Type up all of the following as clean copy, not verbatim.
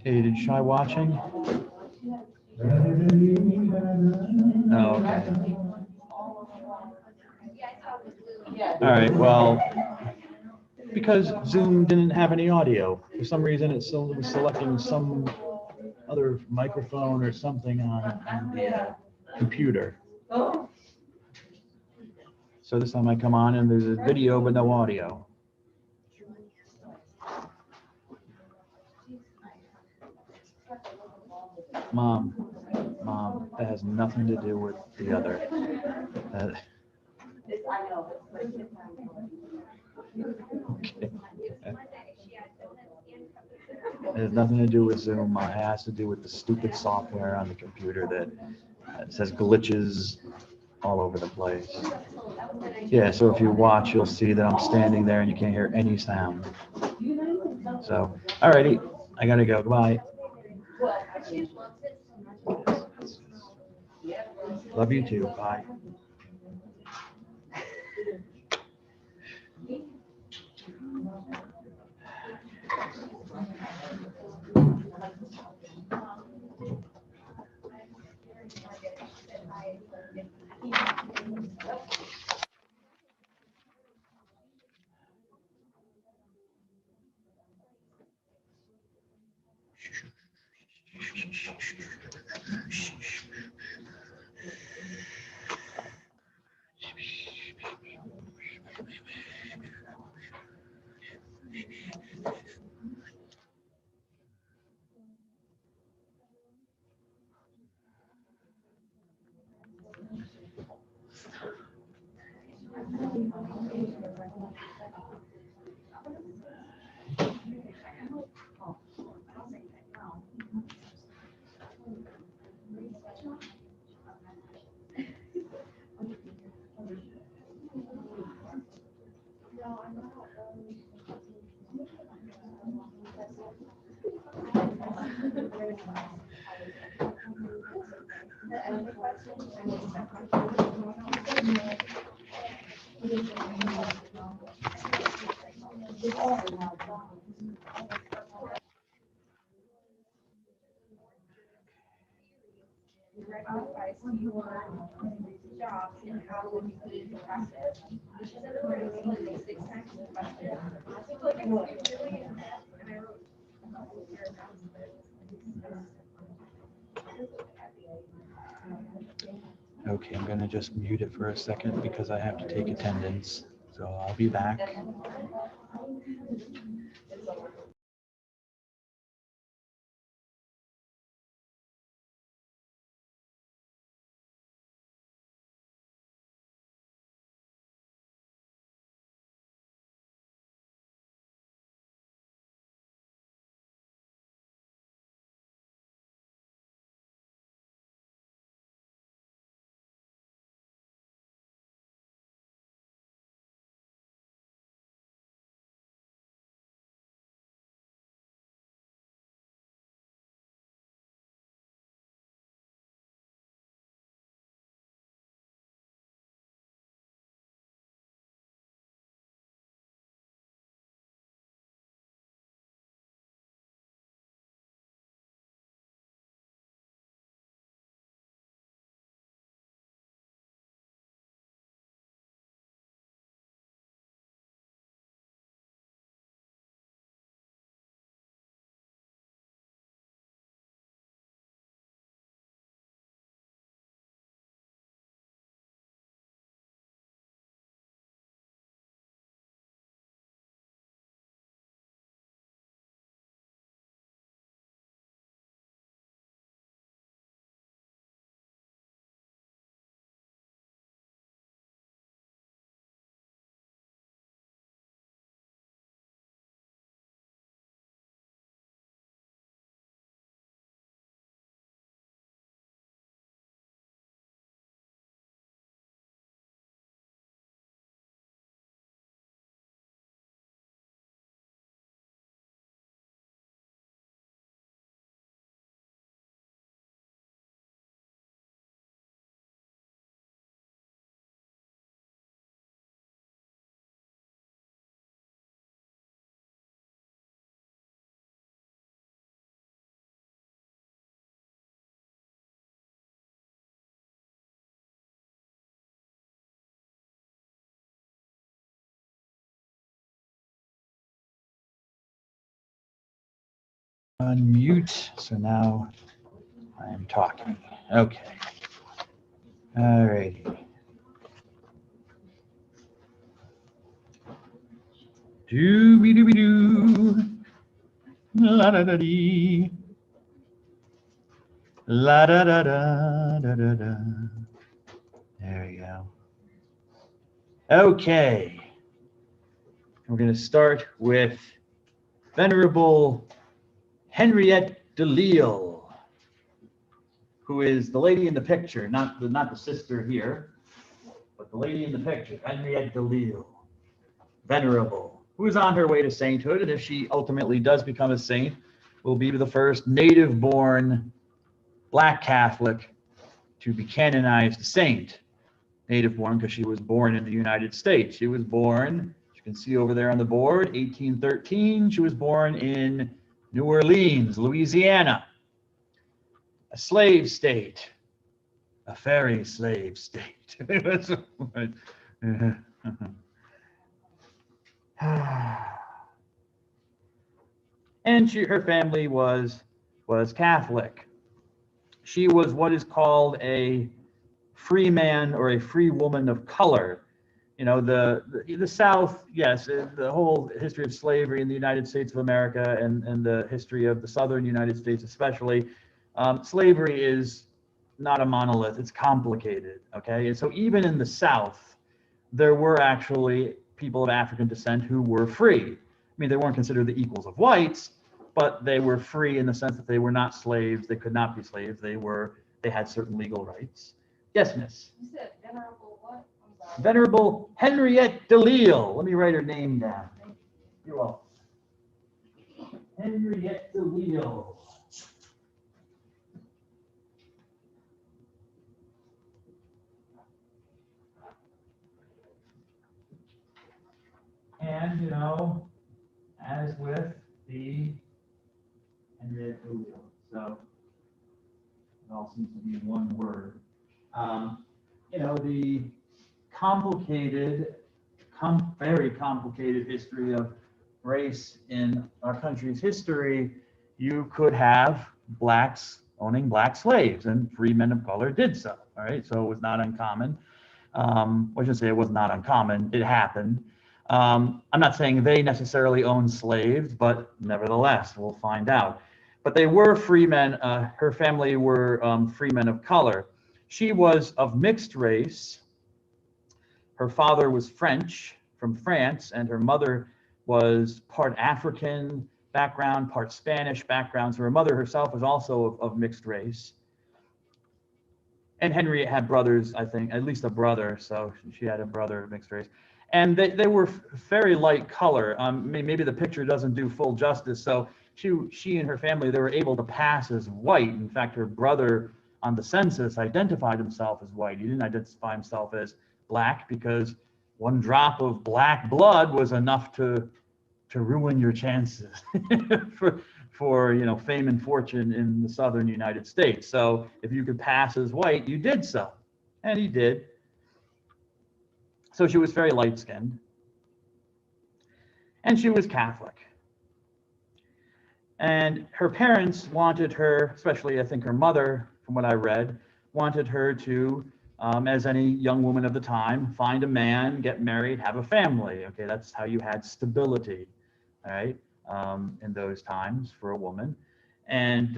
Hey, did you try watching? Oh, okay. All right, well, because Zoom didn't have any audio, for some reason it still was selecting some other microphone or something on the computer. So this time I come on and there's a video but no audio. Mom, that has nothing to do with the other. Okay. It has nothing to do with Zoom. It has to do with the stupid software on the computer that says glitches all over the place. Yeah, so if you watch, you'll see that I'm standing there and you can't hear any sound. So, alrighty, I gotta go. Goodbye. Love you too. Bye. Okay, I'm gonna just mute it for a second because I have to take attendance. So I'll be back. Unmute. So now I am talking. Okay. All righty. Doo-be-doo-be-doo. La-da-da-dee. La-da-da-da-da-da-da. There we go. Okay. We're going to start with Venerable Henriette DeLille, who is the lady in the picture, not the sister here, but the lady in the picture, Henriette DeLille, Venerable, who is on her way to sainthood, and if she ultimately does become a saint, will be the first native-born Black Catholic to be canonized a saint. Native-born because she was born in the United States. She was born, as you can see over there on the board, 1813. She was born in New Orleans, Louisiana, a slave state, a fairy slave state. And her family was Catholic. She was what is called a free man or a free woman of color. You know, the South, yes, the whole history of slavery in the United States of America and the history of the Southern United States especially, slavery is not a monolith, it's complicated, okay? And so even in the South, there were actually people of African descent who were free. I mean, they weren't considered the equals of whites, but they were free in the sense that they were not slaves, they could not be slaves, they had certain legal rights. Yes, miss? You said Venerable what? I'm sorry. Venerable Henriette DeLille. Let me write her name down. You're welcome. Henriette DeLille. And, you know, as with the Henriette DeLille, so it all seems to be one word. You know, the complicated, very complicated history of race in our country's history, you could have blacks owning black slaves, and free men of color did so. All right, so it was not uncommon. I should say it was not uncommon. It happened. I'm not saying they necessarily owned slaves, but nevertheless, we'll find out. But they were free men. Her family were free men of color. She was of mixed race. Her father was French, from France, and her mother was part African background, part Spanish background. So her mother herself was also of mixed race. And Henriette had brothers, I think, at least a brother. So she had a brother of mixed race. And they were very light color. Maybe the picture doesn't do full justice. So she and her family, they were able to pass as white. In fact, her brother on the census identified himself as white. He didn't identify himself as black because one drop of black blood was enough to ruin your chances for you know, fame and fortune in the Southern United States. So if you could pass as white, you did so, and he did. So she was very light-skinned, and she was Catholic. And her parents wanted her, especially I think her mother, from what I read, wanted her to, as any young woman of the time, find a man, get married, have a family. Okay, that's how you had stability, all right, in those times for a woman. And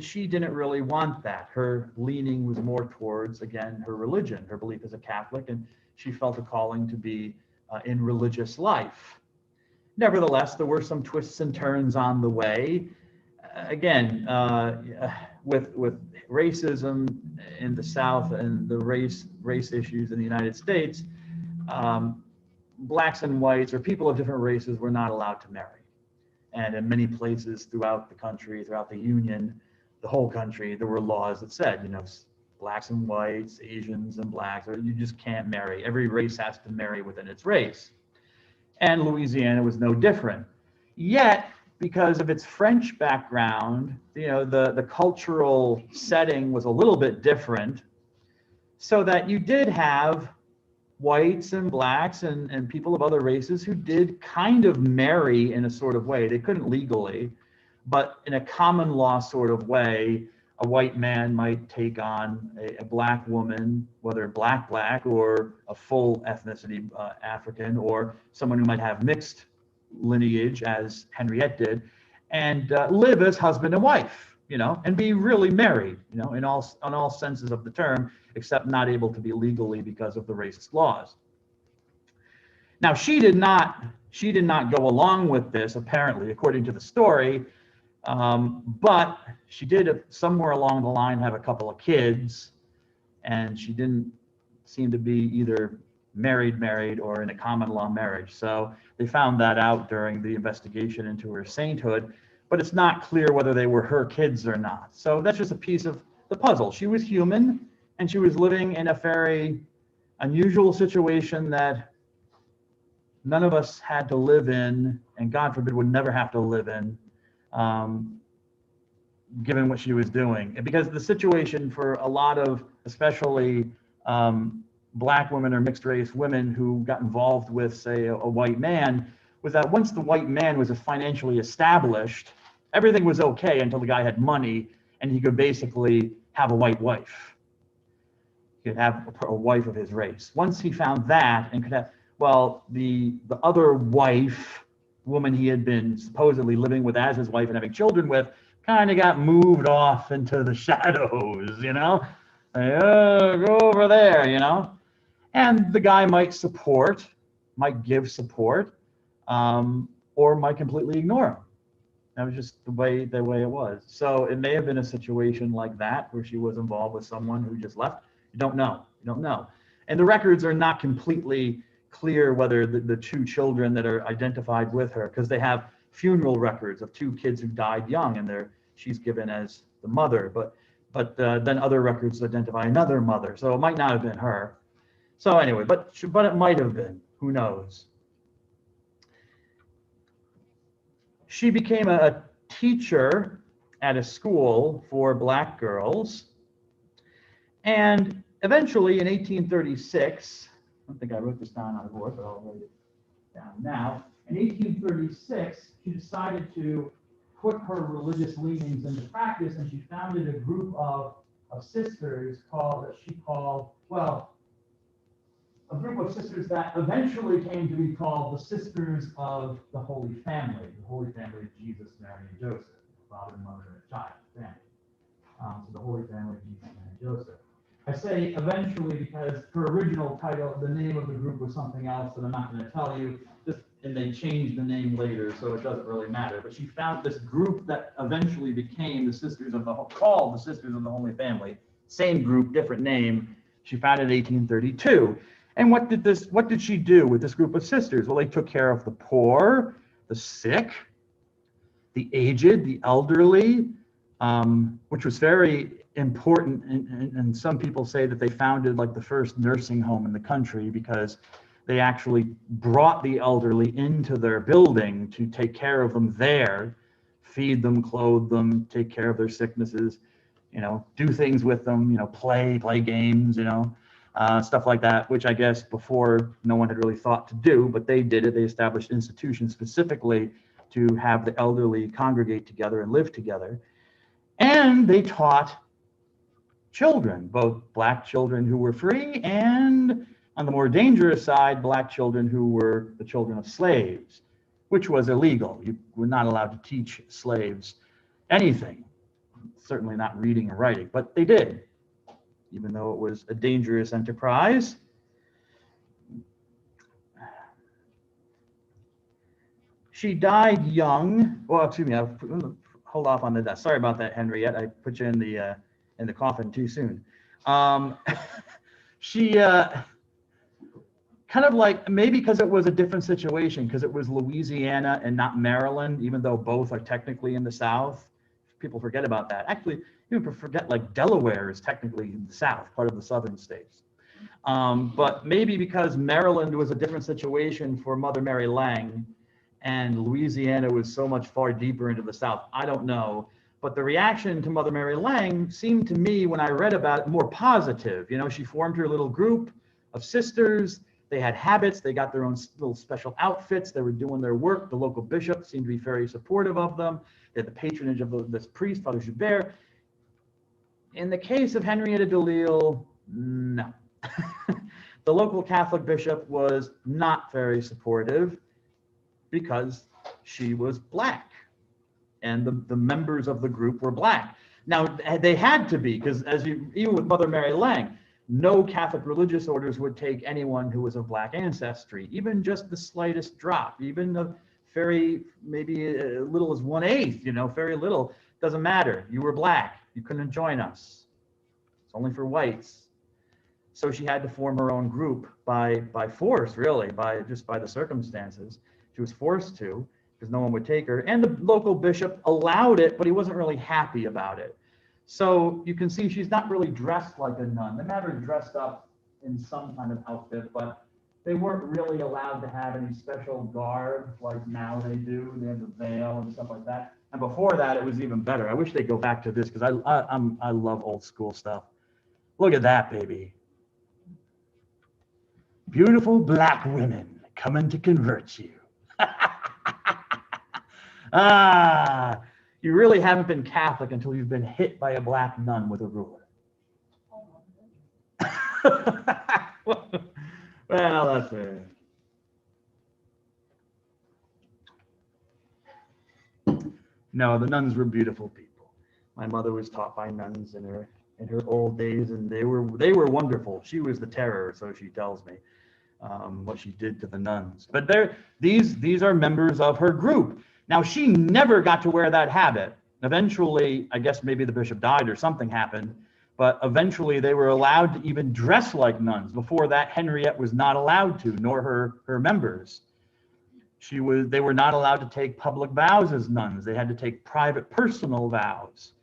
she didn't really want that. Her leaning was more towards, again, her religion, her belief as a Catholic, and she felt a calling to be in religious life. Nevertheless, there were some twists and turns on the way. Again, with racism in the South and the race issues in the United States, blacks and whites or people of different races were not allowed to marry. And in many places throughout the country, throughout the Union, the whole country, there were laws that said, you know, blacks and whites, Asians and blacks, or you just can't marry. Every race has to marry within its race. And Louisiana was no different. Yet, because of its French background, you know, the cultural setting was a little bit different, so that you did have whites and blacks and people of other races who did kind of marry in a sort of way. They couldn't legally, but in a common law sort of way, a white man might take on a black woman, whether black or a full ethnicity African, or someone who might have mixed lineage, as Henriette did, and live as husband and wife, and be really married, in all senses of the term, except not able to be legally because of the racist laws. Now, she did not go along with this, apparently, according to the story. But she did somewhere along the line have a couple of kids, and she didn't seem to be either married or in a common law marriage. So they found that out during the investigation into her sainthood, but it's not clear whether they were her kids or not. So that's just a piece of the puzzle. She was human, and she was living in a very unusual situation that none of us had to live in, and God forbid would never have to live in. Given what she was doing, and because the situation for a lot of, especially black women or mixed race women who got involved with, say, a white man, was that once the white man was financially established, everything was okay until the guy had money and he could basically have a white wife. He could have a wife of his race. Once he found that and could have, well, the other woman he had been supposedly living with as his wife and having children with, kind of got moved off into the shadows, Like, oh, go over there, And the guy might give support, or might completely ignore him. That was just the way it was. So it may have been a situation like that where she was involved with someone who just left. You don't know. And the records are not completely clear whether the two children that are identified with her, because they have funeral records of two kids who died young, and she's given as the mother, but then other records identify another mother, so it might not have been her. So anyway, but it might have been. Who knows? She became a teacher at a school for black girls, and eventually in 1836, I don't think I wrote this down on the board, but I'll write it down now. In 1836, she decided to put her religious leanings into practice, and she founded a group of sisters a group of sisters that eventually came to be called the Sisters of the Holy Family, the Holy Family of Jesus, Mary, and Joseph, father, mother, and child, family. So the Holy Family of Jesus, Mary, and Joseph. I say eventually because her original title, the name of the group was something else that I'm not going to tell you, and they changed the name later, so it doesn't really matter. But she found this group that eventually became called the Sisters of the Holy Family. Same group, different name. She founded in 1832. And what did she do with this group of sisters? Well, they took care of the poor, the sick, the aged, the elderly, which was very important. And some people say that they founded like the first nursing home in the country, because they actually brought the elderly into their building to take care of them there, feed them, clothe them, take care of their sicknesses, do things with them, play games, stuff like that, which I guess before no one had really thought to do, but they did it. They established institutions specifically to have the elderly congregate together and live together. And they taught children, both black children who were free, and on the more dangerous side, black children who were the children of slaves, which was illegal. You were not allowed to teach slaves anything, certainly not reading or writing, but they did, even though it was a dangerous enterprise. She died young. Well, excuse me, I'll hold off on that. Sorry about that, Henriette. I put you in the coffin too soon. She kind of like, maybe because it was a different situation, because it was Louisiana and not Maryland, even though both are technically in the South. People forget about that. Actually, you forget like Delaware is technically in the South, part of the southern states. But maybe because Maryland was a different situation for Mother Mary Lang, and Louisiana was so much far deeper into the South. I don't know. But the reaction to Mother Mary Lang seemed to me, when I read about it, more positive. She formed her little group of sisters. They had habits. They got their own little special outfits. They were doing their work. The local bishop seemed to be very supportive of them. They had the patronage of this priest, Father Joubert. In the case of Henrietta de Lisle, no. The local Catholic bishop was not very supportive because she was Black, and the members of the group were Black. Now, they had to be, because even with Mother Mary Lang, no Catholic religious orders would take anyone who was of Black ancestry, even just the slightest drop, even a very, maybe as little as 1/8, very little, doesn't matter. You were Black, you couldn't join us. It's only for whites. So she had to form her own group by force, really, by the circumstances. She was forced to, because no one would take her. And the local bishop allowed it, but he wasn't really happy about it. So you can see she's not really dressed like a nun. They had her dressed up in some kind of outfit, but they weren't really allowed to have any special garb like now they do. They have the veil and stuff like that. And before that, it was even better. I wish they'd go back to this, because I love old school stuff. Look at that, baby. Beautiful Black women coming to convert you. You really haven't been Catholic until you've been hit by a Black nun with a ruler. Well, that's it. No, the nuns were beautiful people. My mother was taught by nuns in her old days, and they were wonderful. She was the terror, so she tells me, what she did to the nuns. But these are members of her group. Now, she never got to wear that habit. Eventually, I guess maybe the bishop died or something happened, but eventually they were allowed to even dress like nuns. Before that, Henriette was not allowed to, nor her members. They were not allowed to take public vows as nuns. They had to take private, personal vows.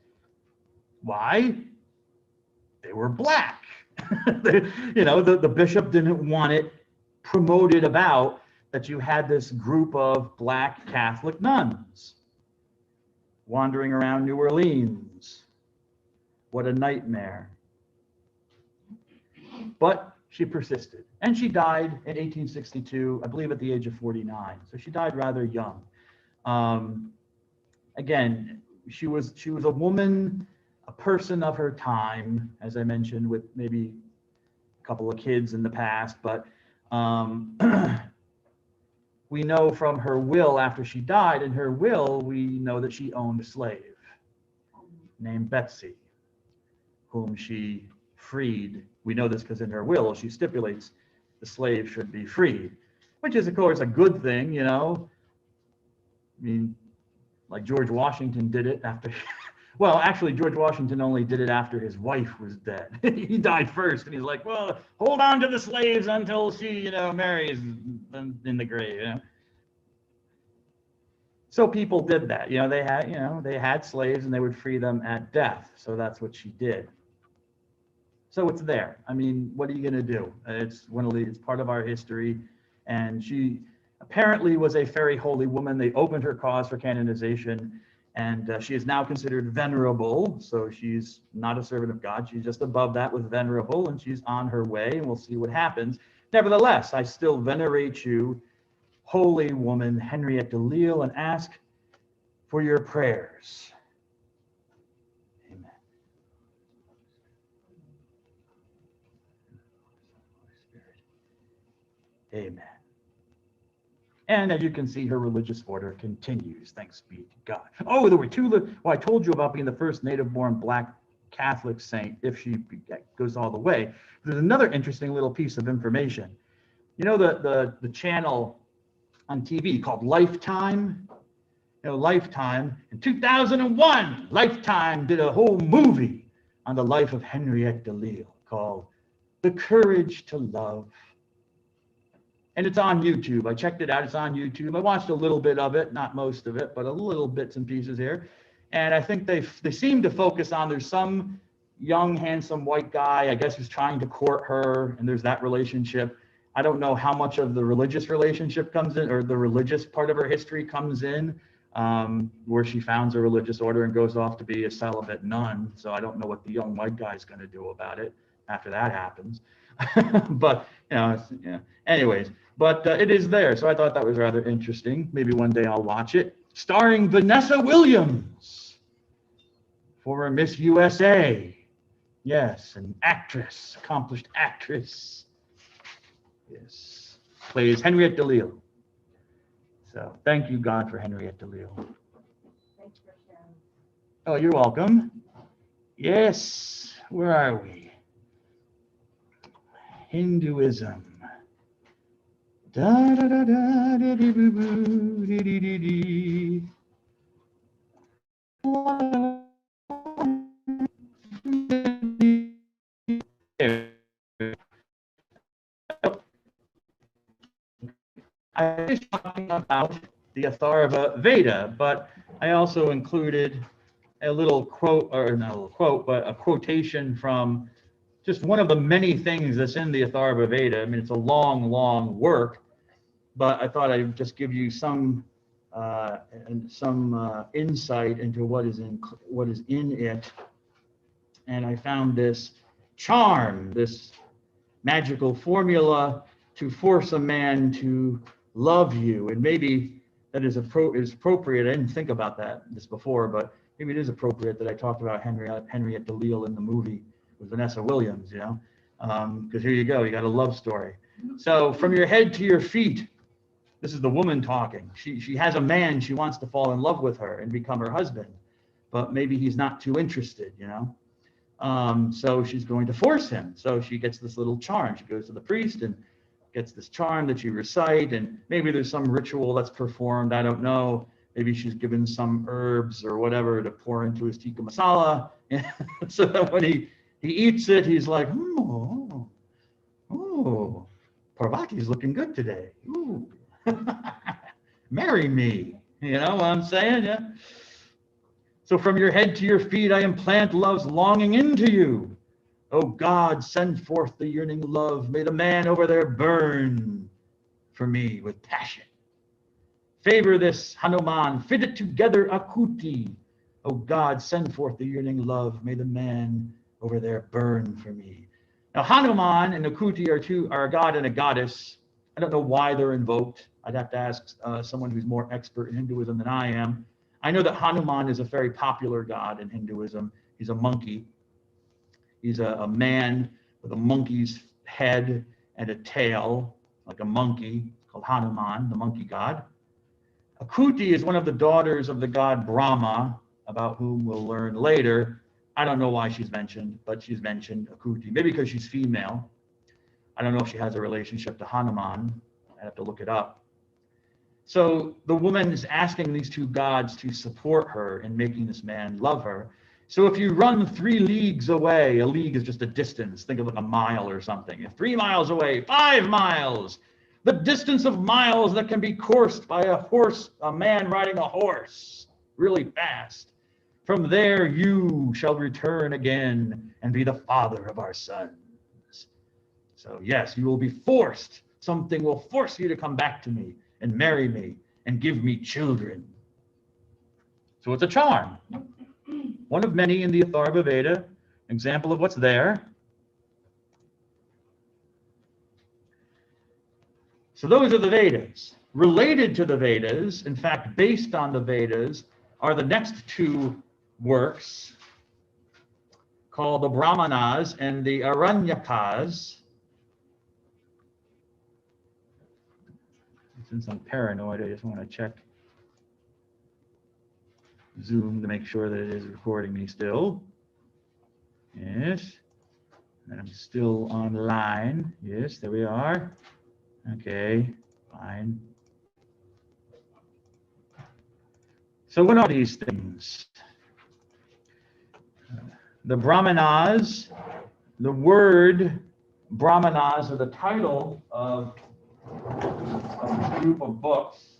Why? They were Black. The bishop didn't want it promoted about that you had this group of Black Catholic nuns wandering around New Orleans. What a nightmare. But she persisted, and she died in 1862, I believe at the age of 49. So she died rather young. Again, she was a woman, a person of her time, as I mentioned, with maybe a couple of kids in the past, but we know from her will after she died, in her will, we know that she owned a slave named Betsy, whom she freed. We know this because in her will, she stipulates the slave should be freed, which is, of course, a good thing, I mean, like George Washington did it after, well, actually, George Washington only did it after his wife was dead. He died first, and he's like, well, hold on to the slaves until she, marries in the grave, So people did that. They had slaves, and they would free them at death. So that's what she did. So it's there. I mean, what are you going to do? It's part of our history, and she apparently was a very holy woman. They opened her cause for canonization, and she is now considered venerable. So she's not a servant of God. She's just above that with venerable, and she's on her way, and we'll see what happens. Nevertheless, I still venerate you, holy woman Henriette de Lisle, and ask for your prayers. Amen. Amen. And as you can see, her religious order continues, thanks be to God. Oh, there were I told you about being the first native-born Black Catholic saint, if she goes all the way. There's another interesting little piece of information. The channel on TV called Lifetime? Lifetime, in 2001, Lifetime did a whole movie on the life of Henriette de Lisle called The Courage to Love. And it's on YouTube. I checked it out. It's on YouTube. I watched a little bit of it, not most of it, but a little bits and pieces here. And I think they seem to focus on, there's some young, handsome white guy, I guess, who's trying to court her, and there's that relationship. I don't know how much of the religious relationship comes in, or the religious part of her history comes in, where she founds a religious order and goes off to be a celibate nun. So I don't know what the young white guy is going to do about it. after that happens. But anyways, but it is there. So I thought that was rather interesting. Maybe one day I'll watch it. Starring Vanessa Williams, former Miss USA. Yes, an actress, accomplished actress. Yes, plays Henriette DeLille. So thank you, God, for Henriette DeLille. Thanks for sharing. Oh, you're welcome. Yes, where are we? Hinduism. Da da da da da dee boo boo dee dee dee dee. I was talking about the Atharva Veda, but I also included a little quote, or not a little quote, but a quotation from just one of the many things that's in the Atharva Veda. I mean, it's a long, long work, but I thought I'd just give you some insight into what is in it. And I found this charm, this magical formula to force a man to love you. And maybe that is appropriate. I didn't think about this before, but maybe it is appropriate that I talked about Henriette DeLille in the movie with Vanessa Williams, because here you go, you got a love story. So from your head to your feet, this is the woman talking. She has a man, she wants to fall in love with her and become her husband, but maybe he's not too interested, so she's going to force him. So she gets this little charm. She goes to the priest and gets this charm that you recite, and maybe there's some ritual that's performed. I don't know. Maybe she's given some herbs or whatever to pour into his tikka masala, so that when he eats it, he's like, oh, Parvati's looking good today. Ooh. Marry me. You know what I'm saying? Yeah. So from your head to your feet, I implant love's longing into you. Oh God, send forth the yearning love. May the man over there burn for me with passion. Favor this Hanuman, fit it together Akuti. Oh God, send forth the yearning love. May the man over there burn for me. Now Hanuman and Akuti are a god and a goddess. I don't know why they're invoked. I'd have to ask someone who's more expert in Hinduism than I am. I know that Hanuman is a very popular god in Hinduism. He's a monkey. He's a man with a monkey's head and a tail, like a monkey, called Hanuman, the monkey god. Akuti is one of the daughters of the god Brahma, about whom we'll learn later. I don't know why she's mentioned, but she's mentioned, Akuti. Maybe because she's female. I don't know if she has a relationship to Hanuman. I have to look it up. So the woman is asking these two gods to support her in making this man love her. So if you run 3 leagues away, a league is just a distance, think of like a mile or something. If 3 miles away, 5 miles, the distance of miles that can be coursed by a man riding a horse really fast. From there you shall return again and be the father of our sons. So yes, you will be forced. Something will force you to come back to me and marry me and give me children. So it's a charm. One of many in the Atharva Veda, example of what's there. So those are the Vedas. Related to the Vedas, in fact, based on the Vedas, are the next 2 works called the Brahmanas and the Aranyakas. Since I'm paranoid, I just want to check Zoom to make sure that it is recording me still. Yes. And I'm still online. Yes, there we are. Okay, fine. So what are these things? The Brahmanas, the word Brahmanas, or the title of a group of books,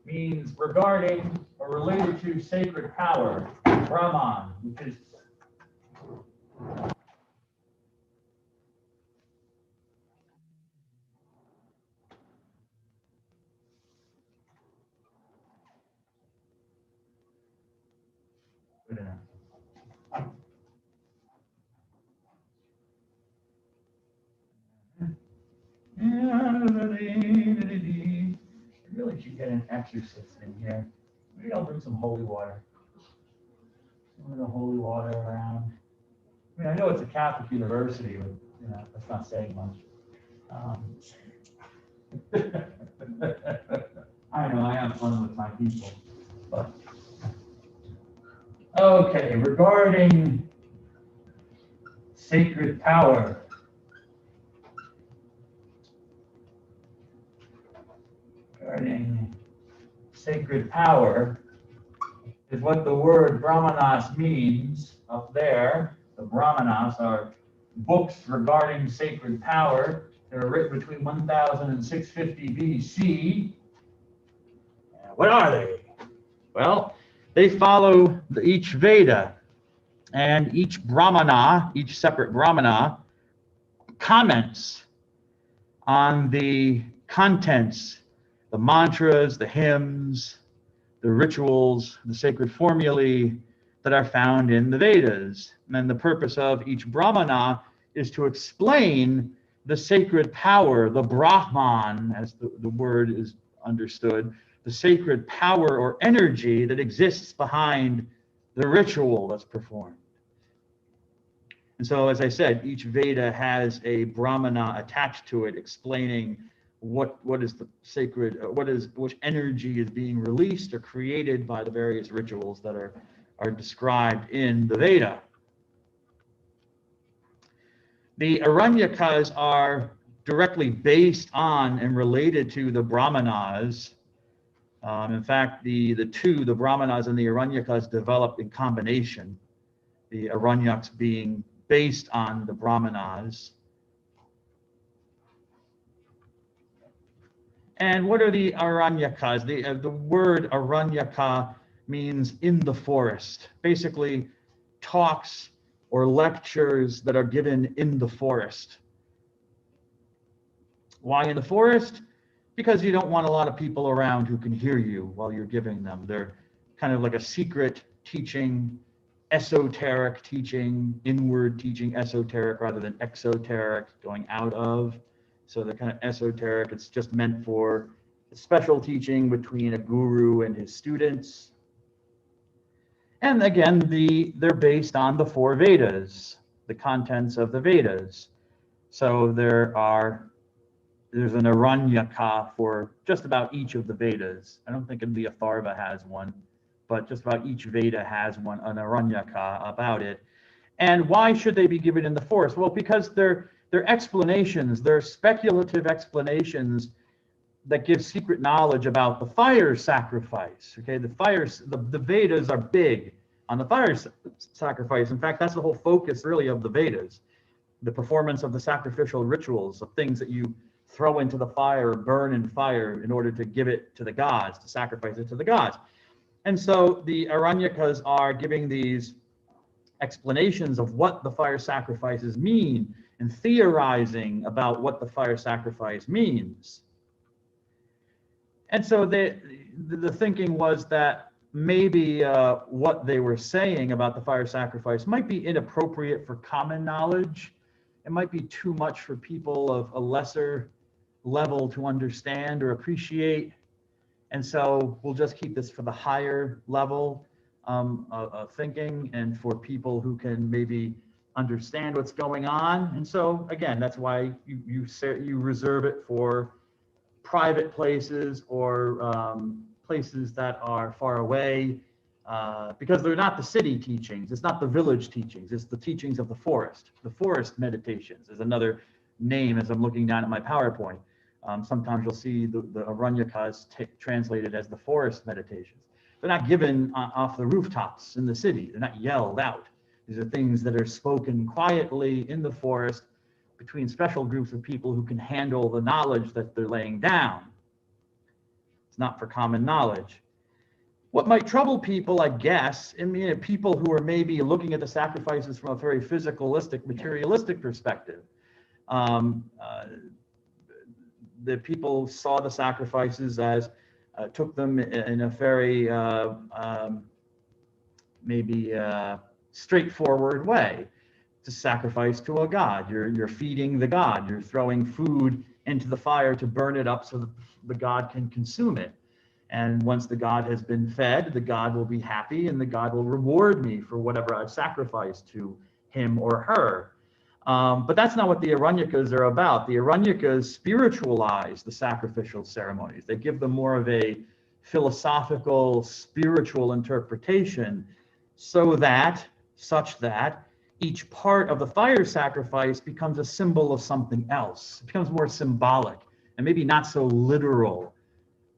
means regarding or related to sacred power, Brahman, which is Really should get an exorcist in here. Maybe I'll bring some holy water. Some of the holy water around. I mean, I know it's a Catholic university, but that's not saying much. I know I have fun with my people, but okay. Regarding sacred power. Regarding sacred power is what the word Brahmanas means up there. The Brahmanas are books regarding sacred power. They were written between 1000 and 650 BC. What are they? Well, they follow each Veda, and each Brahmana, each separate Brahmana, comments on the contents, the mantras, the hymns, the rituals, the sacred formulae that are found in the Vedas. And the purpose of each Brahmana is to explain the sacred power, the Brahman, as the word is understood, the sacred power or energy that exists behind the ritual that's performed. And so, as I said, each Veda has a Brahmana attached to it, explaining what is the sacred, which energy is being released or created by the various rituals that are described in the Veda. The Aranyakas are directly based on and related to the Brahmanas. In fact, the Brahmanas and the Aranyakas developed in combination, the Aranyaks being based on the Brahmanas. And what are the Aranyakas? The word Aranyaka means in the forest, basically talks or lectures that are given in the forest. Why in the forest? Because you don't want a lot of people around who can hear you while you're giving them. They're kind of like a secret teaching, esoteric teaching, inward teaching, esoteric rather than exoteric, going out of. So they're kind of esoteric. It's just meant for special teaching between a guru and his students. And again, they're based on the 4 Vedas, the contents of the Vedas. So there's an Aranyaka for just about each of the Vedas. I don't think the Atharva has one, but just about each Veda has one, an Aranyaka about it. And why should they be given in the forest? Well, because they're explanations, they're speculative explanations that give secret knowledge about the fire sacrifice. Okay, the Vedas are big on the fire sacrifice. In fact, that's the whole focus really of the Vedas, the performance of the sacrificial rituals, of things that you throw into the fire, burn in fire in order to give it to the gods, to sacrifice it to the gods. And so the Aranyakas are giving these explanations of what the fire sacrifices mean and theorizing about what the fire sacrifice means. And so the thinking was that maybe what they were saying about the fire sacrifice might be inappropriate for common knowledge. It might be too much for people of a lesser level to understand or appreciate. And so we'll just keep this for the higher level of thinking and for people who can maybe understand what's going on. And so again, that's why you reserve it for private places or places that are far away, because they're not the city teachings. It's not the village teachings. It's the teachings of the forest. The forest meditations is another name as I'm looking down at my PowerPoint. Sometimes you'll see the Aranyakas translated as the forest meditations. They're not given off the rooftops in the city. They're not yelled out. These are things that are spoken quietly in the forest between special groups of people who can handle the knowledge that they're laying down. It's not for common knowledge. What might trouble people, I guess, people who are maybe looking at the sacrifices from a very physicalistic, materialistic perspective. The people saw the sacrifices as, took them in a very straightforward way. To sacrifice to a god. You're feeding the god. You're throwing food into the fire to burn it up so that the god can consume it. And once the god has been fed, the god will be happy and the god will reward me for whatever I've sacrificed to him or her. But that's not what the Aranyakas are about. The Aranyakas spiritualize the sacrificial ceremonies. They give them more of a philosophical, spiritual interpretation such that each part of the fire sacrifice becomes a symbol of something else. It becomes more symbolic and maybe not so literal,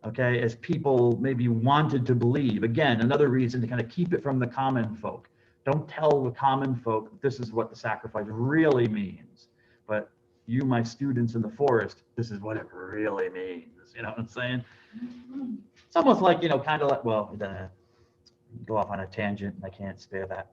okay, as people maybe wanted to believe. Again, another reason to kind of keep it from the common folk. Don't tell the common folk that this is what the sacrifice really means. But you, my students in the forest, this is what it really means. You know what I'm saying? It's almost like, kind of like, well, go off on a tangent and I can't spare that.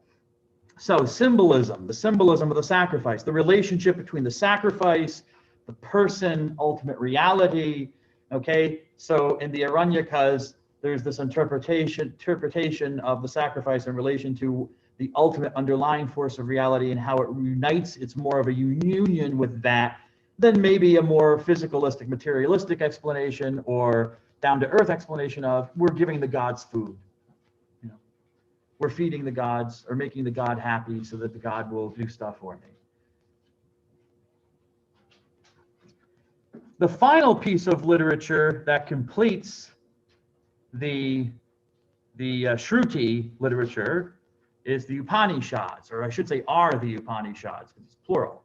So symbolism, the symbolism of the sacrifice, the relationship between the sacrifice, the person, ultimate reality. Okay, so in the Aranyakas, there's this interpretation of the sacrifice in relation to the ultimate underlying force of reality and how it unites. It's more of a union with that than maybe a more physicalistic, materialistic explanation or down-to-earth explanation of we're giving the gods food. We're feeding the gods or making the god happy so that the god will do stuff for me. The final piece of literature that completes the Shruti literature is the Upanishads, or I should say are the Upanishads, because it's plural.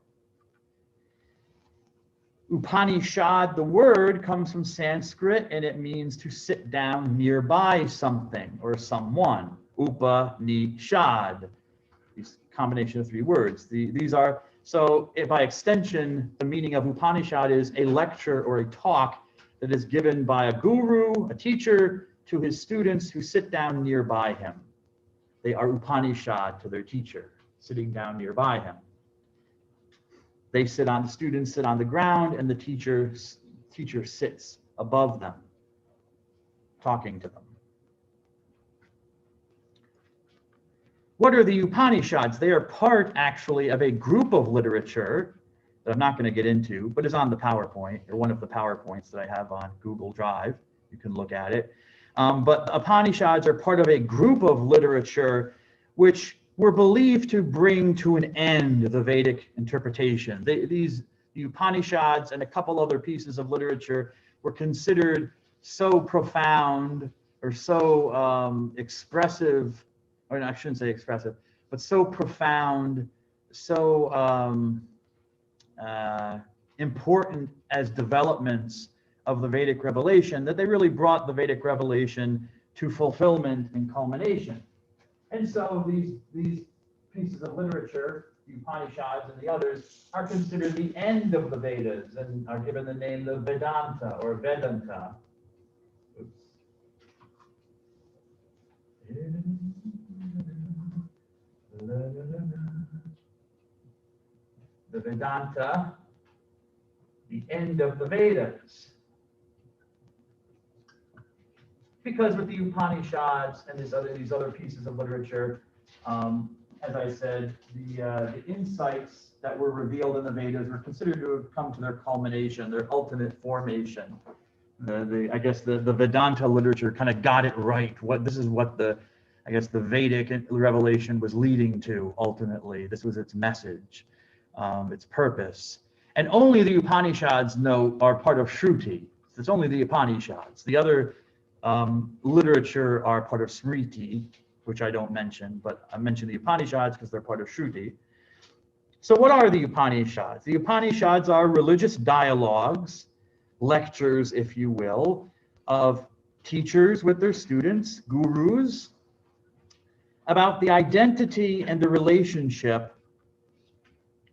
Upanishad, the word, comes from Sanskrit, and it means to sit down nearby something or someone. Upanishad, this combination of three words. These are, so by extension, the meaning of Upanishad is a lecture or a talk that is given by a guru, a teacher, to his students who sit down nearby him. They are Upanishad to their teacher, sitting down nearby him. The students sit on the ground, and the teacher sits above them, talking to them. What are the Upanishads? They are part, actually, of a group of literature that I'm not going to get into, but is on the PowerPoint, or one of the PowerPoints that I have on Google Drive. You can look at it. But Upanishads are part of a group of literature which were believed to bring to an end the Vedic interpretation. The Upanishads and a couple other pieces of literature were considered so profound or so expressive, or I shouldn't say expressive, but so profound, so important as developments of the Vedic revelation that they really brought the Vedic revelation to fulfillment and culmination. And so these pieces of literature, the Upanishads and the others, are considered the end of the Vedas and are given the name of Vedanta or Vedanta. Oops. The Vedanta, the end of the Vedas. Because with the Upanishads and these other pieces of literature, as I said, the insights that were revealed in the Vedas were considered to have come to their culmination, their ultimate formation. I guess the Vedanta literature kind of got it right. This is what the Vedic revelation was leading to ultimately. This was its message, its purpose. And only the Upanishads are part of Shruti. It's only the Upanishads. The other literature are part of Smriti, which I don't mention, but I mention the Upanishads because they're part of Shruti. So what are the Upanishads? The Upanishads are religious dialogues, lectures, if you will, of teachers with their students, gurus, about the identity and the relationship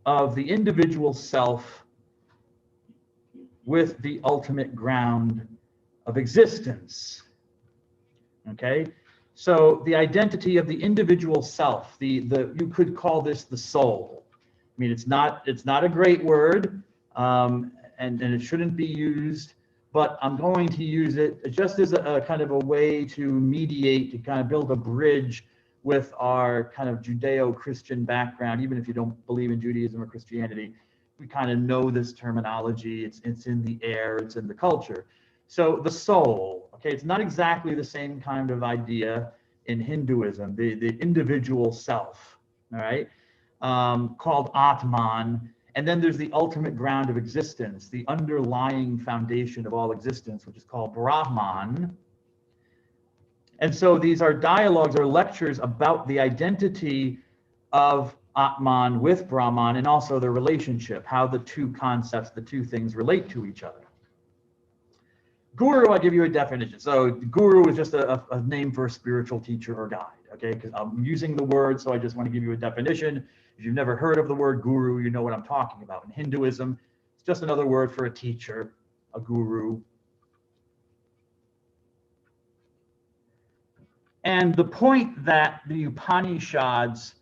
of the individual self with the ultimate ground of existence. Okay, so the identity of the individual self, you could call this the soul. I mean, it's not a great word, and it shouldn't be used, but I'm going to use it just as a kind of a way to mediate, to kind of build a bridge with our kind of Judeo-Christian background, even if you don't believe in Judaism or Christianity, we kind of know this terminology. It's in the air, it's in the culture. So the soul, okay, it's not exactly the same kind of idea in Hinduism, the individual self, all right, called Atman. And then there's the ultimate ground of existence, the underlying foundation of all existence, which is called Brahman. And so these are dialogues or lectures about the identity of Atman with Brahman, and also the relationship, how the two concepts, the two things relate to each other. Guru, I'll give you a definition. So guru is just a name for a spiritual teacher or guide, okay? Because I'm using the word, so I just want to give you a definition. If you've never heard of the word guru, you know what I'm talking about. In Hinduism, it's just another word for a teacher, a guru. And the point that the Upanishads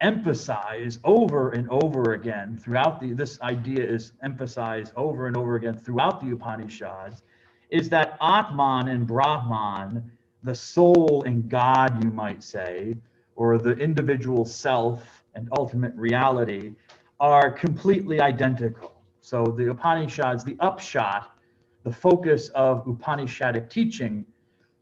emphasize over and over again throughout this idea is emphasized over and over again throughout the Upanishads, is that Atman and Brahman, the soul and God, you might say, or the individual self and ultimate reality, are completely identical. So the Upanishads, the upshot, the focus of Upanishadic teaching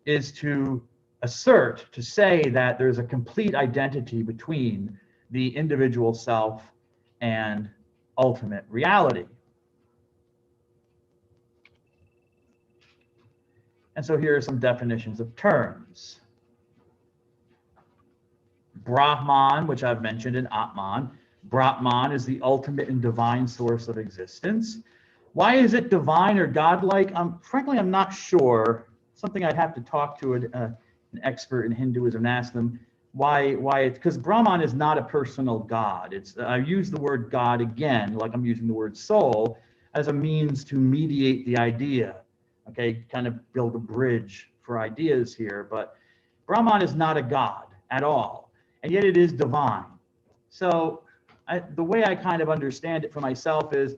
is to assert, to say that there's a complete identity between the individual self and ultimate reality. And so here are some definitions of terms. Brahman, which I've mentioned, and Atman. Brahman is the ultimate and divine source of existence. Why is it divine or godlike? Frankly, I'm not sure. Something I'd have to talk to an expert in Hinduism and ask them why it's, because Brahman is not a personal God. I use the word God again, like I'm using the word soul, as a means to mediate the idea. Okay, kind of build a bridge for ideas here, but Brahman is not a God at all, and yet it is divine. So the way I kind of understand it for myself is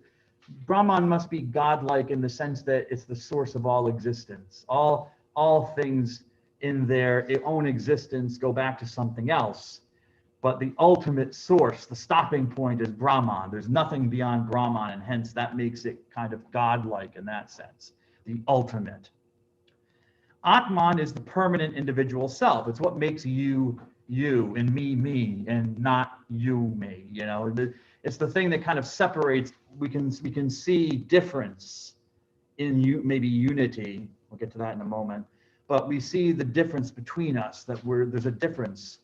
Brahman must be godlike in the sense that it's the source of all existence. All things in their own existence go back to something else. But the ultimate source, the stopping point, is Brahman. There's nothing beyond Brahman, and hence that makes it kind of godlike in that sense, the ultimate. Atman is the permanent individual self. It's what makes you, you, and me, and not you, me. You know, it's the thing that kind of separates. We can see difference in you, maybe unity. We'll get to that in a moment. But we see the difference between us, that there's a difference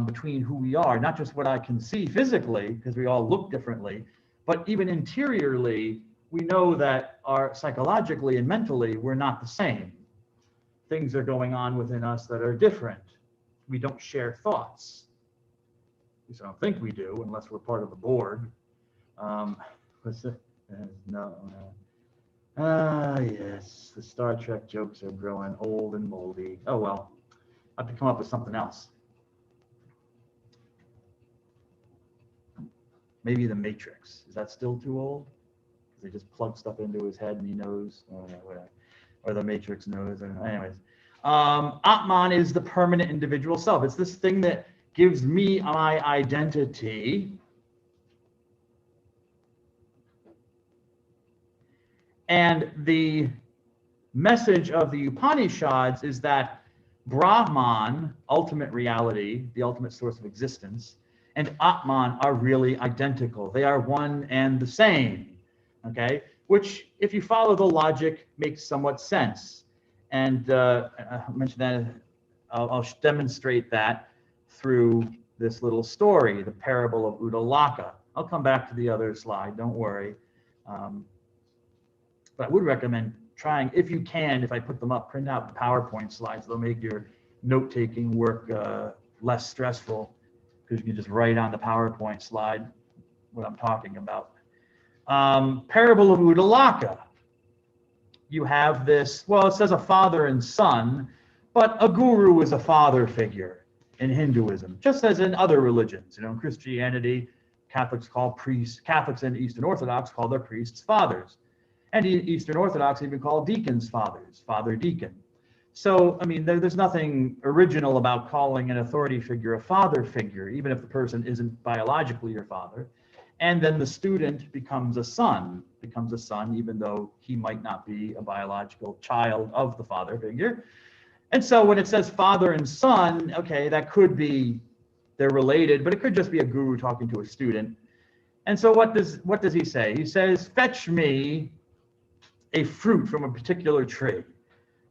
between who we are, not just what I can see physically, because we all look differently, but even interiorly, we know that psychologically and mentally, we're not the same. Things are going on within us that are different. We don't share thoughts. At least I don't think we do, unless we're part of the board. Yes, the Star Trek jokes are growing old and moldy. Oh well, I have to come up with something else. Maybe the Matrix. Is that still too old? They just plug stuff into his head and he knows, or the Matrix knows. Anyways, Atman is the permanent individual self. It's this thing that gives me my identity. And the message of the Upanishads is that Brahman, ultimate reality, the ultimate source of existence, and Atman are really identical. They are one and the same, okay? Which, if you follow the logic, makes somewhat sense. And I mentioned that, I'll demonstrate that through this little story, the parable of Uddalaka. I'll come back to the other slide, don't worry. But I would recommend trying, if you can, if I put them up, print out the PowerPoint slides. They'll make your note-taking work less stressful, because you can just write on the PowerPoint slide what I'm talking about. Parable of Uddalaka. You have this, well, it says a father and son, but a guru is a father figure in Hinduism, just as in other religions. You know, in Christianity, Catholics and Eastern Orthodox call their priests fathers. And Eastern Orthodox even call deacons fathers, father deacon. So, I mean, there's nothing original about calling an authority figure a father figure, even if the person isn't biologically your father. And then the student becomes a son even though he might not be a biological child of the father figure. And so when it says father and son, okay, that could be they're related, but it could just be a guru talking to a student. And so what does he say? He says, fetch me a fruit from a particular tree.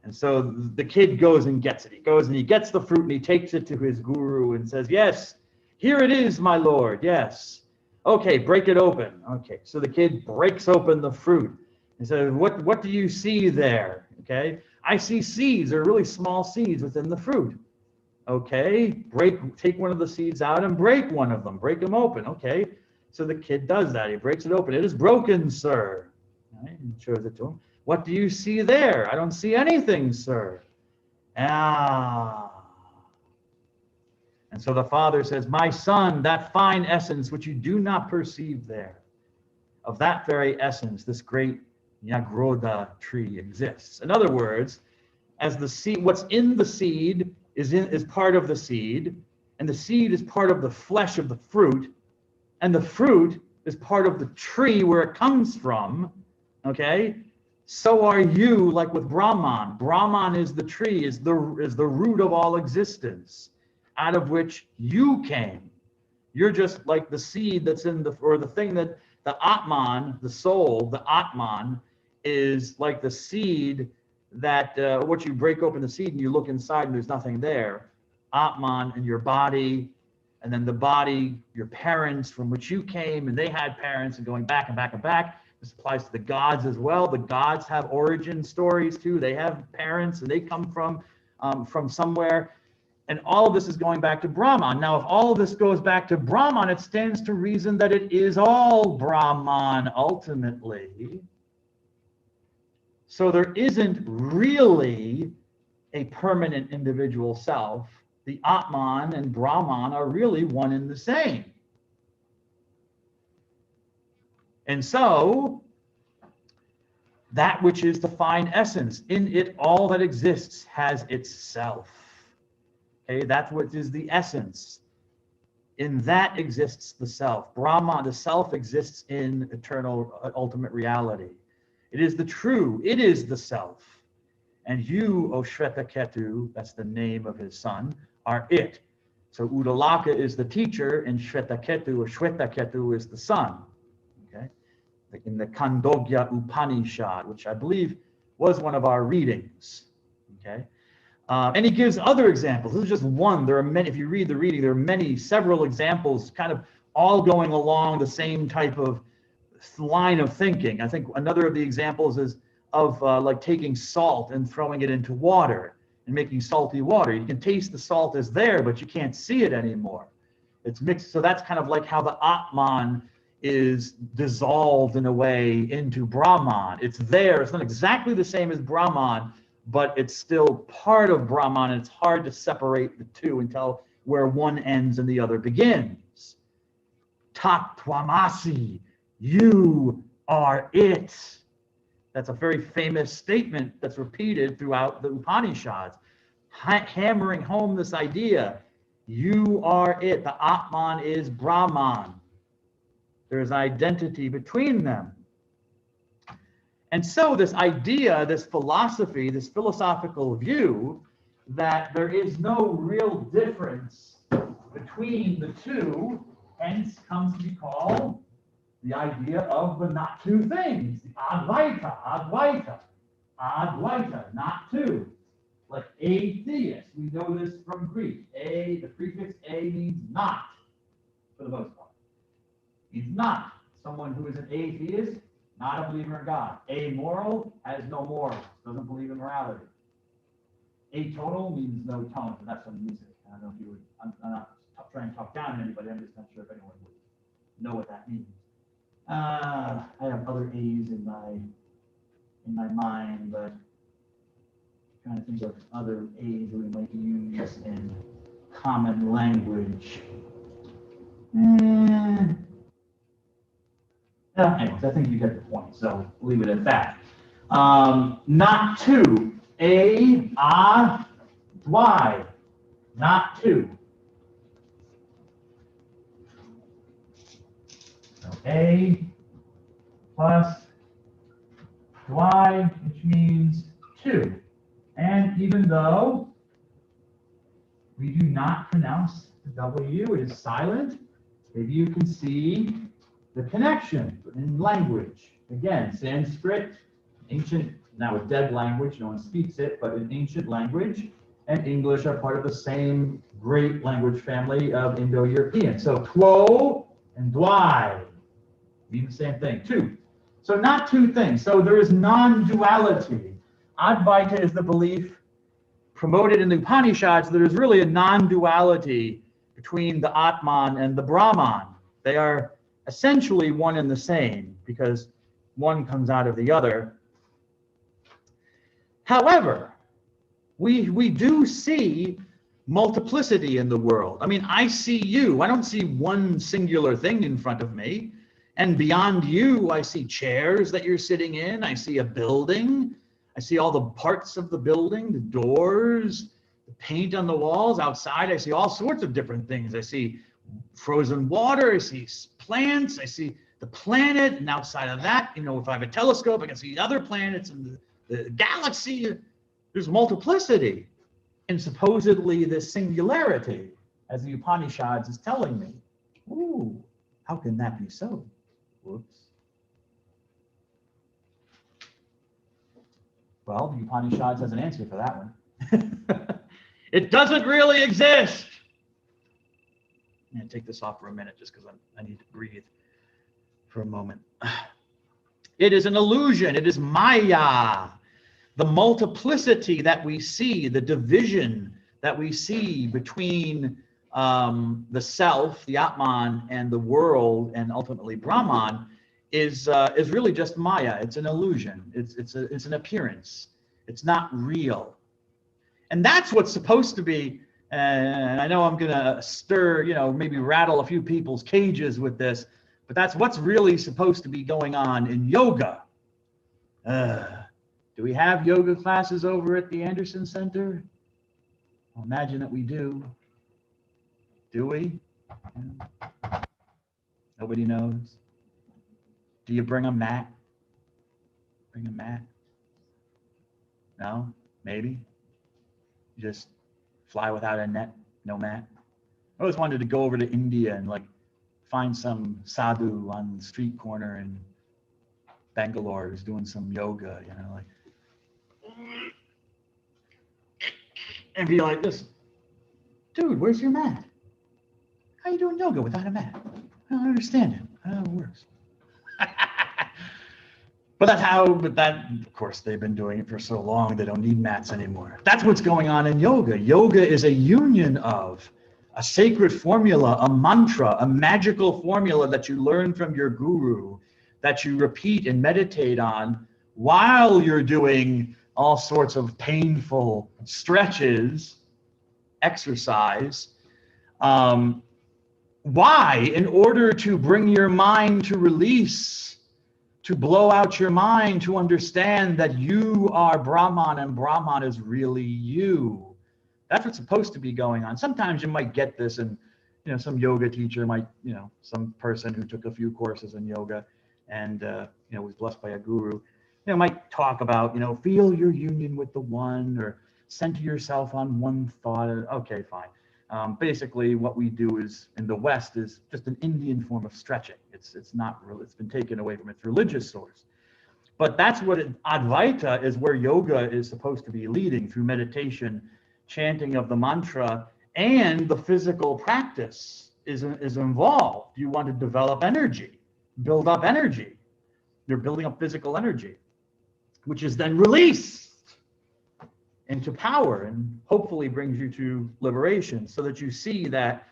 And so the kid goes and gets it. He goes and he gets the fruit and he takes it to his guru and says, yes, here it is, my lord. Yes. Okay, break it open. Okay, so the kid breaks open the fruit. He says, what do you see there? Okay, I see seeds. They're really small seeds within the fruit. Okay, take one of the seeds out and break one of them. Break them open. Okay, so the kid does that. He breaks it open. It is broken, sir. Right? And shows it to him. What do you see there? I don't see anything, sir. Ah. And so the father says, my son, that fine essence which you do not perceive there, of that very essence, this great Nyagroda tree exists. In other words, as the seed, what's in the seed is part of the seed, and the seed is part of the flesh of the fruit, and the fruit is part of the tree where it comes from, okay? So are you, like with Brahman. Brahman is the tree, is the root of all existence, out of which you came. You're just like the seed that's in the thing that the Atman, the soul, the Atman, is like the seed that what you break open the seed and you look inside and there's nothing there. Atman and your body, and then the body, your parents from which you came, and they had parents, and going back and back and back. This applies to the gods as well. The gods have origin stories too. They have parents and they come from somewhere. And all of this is going back to Brahman. Now, if all of this goes back to Brahman, it stands to reason that it is all Brahman ultimately. So there isn't really a permanent individual self. The Atman and Brahman are really one and the same. And so, that which is the fine essence, in it all that exists has its self. Okay, that's what is the essence. In that exists the self. Brahman, the self, exists in eternal, ultimate reality. It is the true, it is the self. And you, O Shvetaketu, that's the name of his son, are it. So Udalaka is the teacher, and Shvetaketu is the son. Okay, in the Khandogya Upanishad, which I believe was one of our readings. Okay. And he gives other examples. This is just one. There are many. If you read the reading, there are several examples, kind of all going along the same type of line of thinking. I think another of the examples is of like taking salt and throwing it into water and making salty water. You can taste the salt is there, but you can't see it anymore. It's mixed. So that's kind of like how the Atman is dissolved in a way into Brahman. It's there. It's not exactly the same as Brahman, but it's still part of Brahman, and it's hard to separate the two and tell where one ends and the other begins. Tat Twamasi, you are it. That's a very famous statement that's repeated throughout the Upanishads, hammering home this idea. You are it. The Atman is Brahman. There is identity between them. And so this idea, this philosophy, this philosophical view that there is no real difference between the two, hence comes to be called the idea of the not two things, the Advaita, not two. Like atheist, we know this from Greek. The prefix a means not, for the most part. Means not. Someone who is an atheist, not a believer in God. Amoral has no morals, doesn't believe in morality. Atonal means no tone, and that's some music. I don't know if you would, I'm not trying to talk down to anybody, I'm just not sure if anyone would know what that means. I have other A's in my mind, but I'm trying to think of other A's we might use in common language. Anyways, I think you get the point, so we'll leave it at that. Not two. Y. Not two. A plus Y, which means 2. And even though we do not pronounce the W, it is silent, maybe you can see the connection in language. Again, Sanskrit, ancient, now a dead language, no one speaks it, but an ancient language, and English are part of the same great language family of Indo-European. So quo and dwy mean the same thing, two. So not two things. So there is non-duality. Advaita is the belief promoted in the Upanishads. There is really a non-duality between the Atman and the Brahman. They are essentially one and the same because one comes out of the other. However, we do see multiplicity in the world. I mean, I see you. I don't see one singular thing in front of me. And beyond you, I see chairs that you're sitting in. I see a building. I see all the parts of the building, the doors, the paint on the walls. Outside, I see all sorts of different things. I see frozen water. I see plants. I see the planet. And outside of that, you know, if I have a telescope, I can see other planets and the galaxy. There's multiplicity in supposedly this singularity, as the Upanishads is telling me. Ooh, how can that be so? Whoops. Well, the Upanishads has an answer for that one. It doesn't really exist. I'm going to take this off for a minute just because I need to breathe for a moment. It is an illusion. It is Maya. The multiplicity that we see, the division that we see between the self, the Atman, and the world, and ultimately Brahman, is really just Maya. It's an illusion. It's an appearance. It's not real. And that's what's supposed to be. And I know I'm gonna stir, you know, maybe rattle a few people's cages with this, but that's what's really supposed to be going on in yoga. Do we have yoga classes over at the Anderson Center? I'll imagine that we do. Do we? Yeah. Nobody knows. Do you bring a mat? Bring a mat? No? Maybe? You just fly without a net? No mat? I always wanted to go over to India and like find some sadhu on the street corner in Bangalore who's doing some yoga, you know, like, and be like this, dude, where's your mat? How are you doing yoga without a mat? I don't understand it. I don't know how it works. But of course, they've been doing it for so long, they don't need mats anymore. That's what's going on in yoga. Yoga is a union of a sacred formula, a mantra, a magical formula that you learn from your guru, that you repeat and meditate on while you're doing all sorts of painful stretches, exercise. Why? In order to bring your mind to release, to blow out your mind, to understand that you are Brahman and Brahman is really you. That's what's supposed to be going on. Sometimes you might get this and, you know, some yoga teacher might, you know, some person who took a few courses in yoga and, you know, was blessed by a guru, you know, might talk about, you know, feel your union with the one or center yourself on one thought. Okay, fine. Basically, what we do is in the West is just an Indian form of stretching. It's not real. It's been taken away from its religious source. But that's what Advaita is, where yoga is supposed to be leading through meditation, chanting of the mantra, and the physical practice is involved. You want to develop energy, build up energy. You're building up physical energy, which is then released into power and hopefully brings you to liberation, so that you see that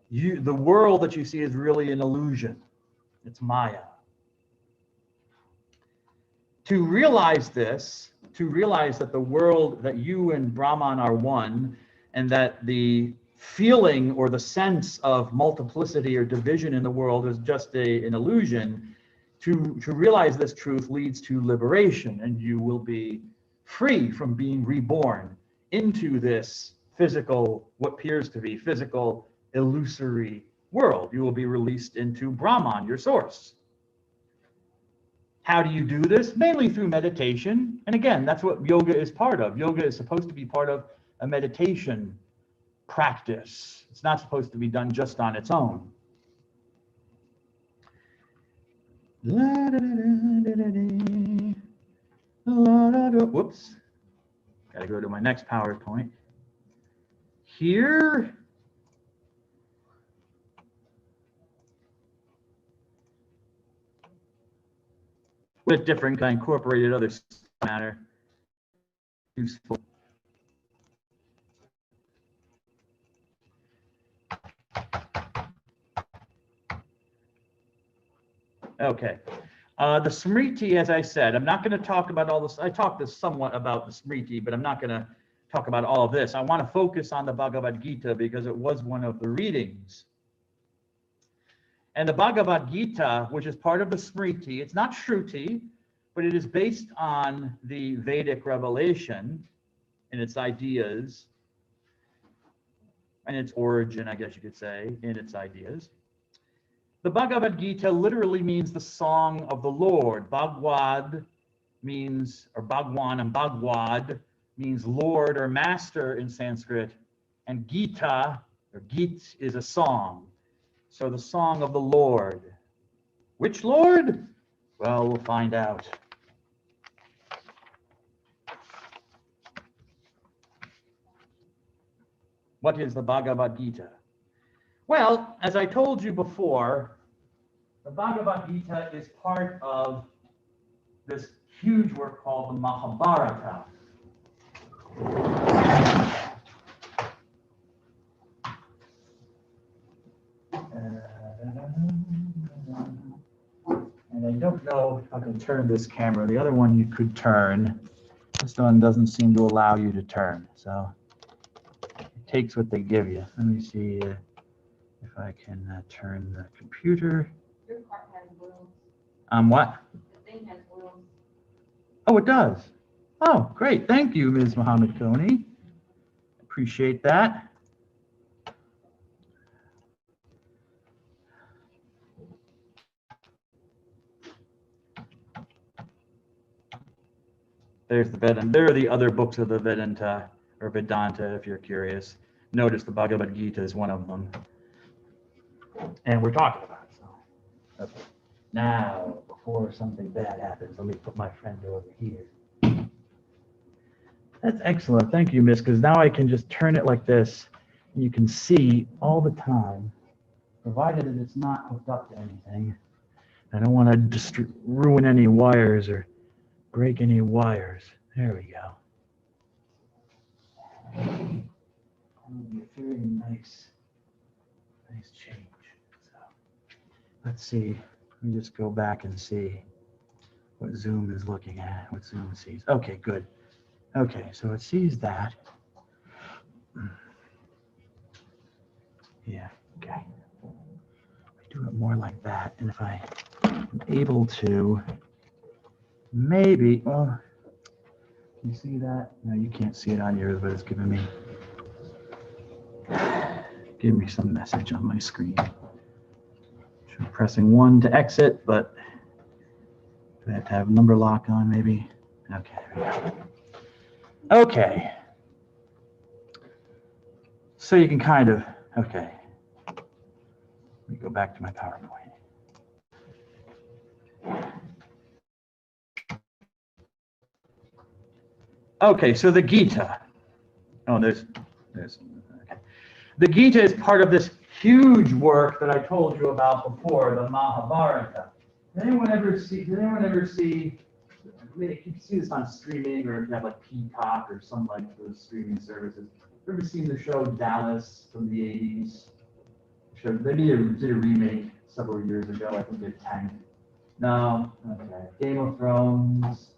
the world that you see is really an illusion. It's Maya. To realize this, to realize that the world, that you and Brahman are one, and that the feeling or the sense of multiplicity or division in the world is just an illusion, to realize this truth leads to liberation, and you will be free from being reborn into this physical, what appears to be physical, illusory world. You will be released into Brahman, your source. How do you do this? Mainly through meditation. And again, that's what yoga is part of. Yoga is supposed to be part of a meditation practice. It's not supposed to be done just on its own. Whoops. Got to go to my next PowerPoint. Here. A bit different, I incorporated other matter. Useful. Okay. The Smriti, as I said, I'm not going to talk about all this. I talked somewhat about the Smriti, but I'm not going to talk about all of this. I want to focus on the Bhagavad Gita because it was one of the readings. And the Bhagavad Gita, which is part of the Smriti, it's not Shruti, but it is based on the Vedic revelation and its ideas and its origin, I guess you could say, in its ideas. The Bhagavad Gita literally means the song of the Lord. Bhagwad means, or Bhagwan and Bhagwad means Lord or Master in Sanskrit, and Gita, or Git, is a song. So the song of the Lord. Which Lord? Well, we'll find out. What is the Bhagavad Gita? Well, as I told you before, the Bhagavad Gita is part of this huge work called the Mahabharata. And I don't know if I can turn this camera. The other one you could turn. This one doesn't seem to allow you to turn. So it takes what they give you. Let me see if I can turn the computer. Your car has wheels. What? The thing has wheels. Oh, it does. Oh, great. Thank you, Ms. Muhammad Koni. Appreciate that. There's the Vedanta. There are the other books of the Vedanta, or Vedanta, if you're curious. Notice the Bhagavad Gita is one of them. And we're talking about it. So. Okay. Now, before something bad happens, let me put my friend over here. That's excellent. Thank you, Miss, because now I can just turn it like this, and you can see all the time, provided that it's not hooked up to anything. I don't want to just ruin any wires or break any wires. There we go. That would be a very nice change. So let's see. Let me just go back and see what Zoom is looking at, what Zoom sees. Okay, good. Okay, so it sees that. Yeah, okay. Do it more like that, and if I am able to, maybe, well, can you see that? No, you can't see it on yours, but it's giving me some message on my screen. I'm pressing 1 to exit, but do I have to have number lock on maybe? Okay, there we go. Okay. So you can kind of, okay. Let me go back to my PowerPoint. Okay, so the Gita. Oh, there's okay. The Gita is part of this huge work that I told you about before, the Mahabharata. Did anyone ever see, I mean, if you can see this on streaming, or if you have like Peacock or some like those streaming services. Ever seen the show Dallas from the 80s? They did a remake several years ago. I think it tanked. No? Okay. Game of Thrones,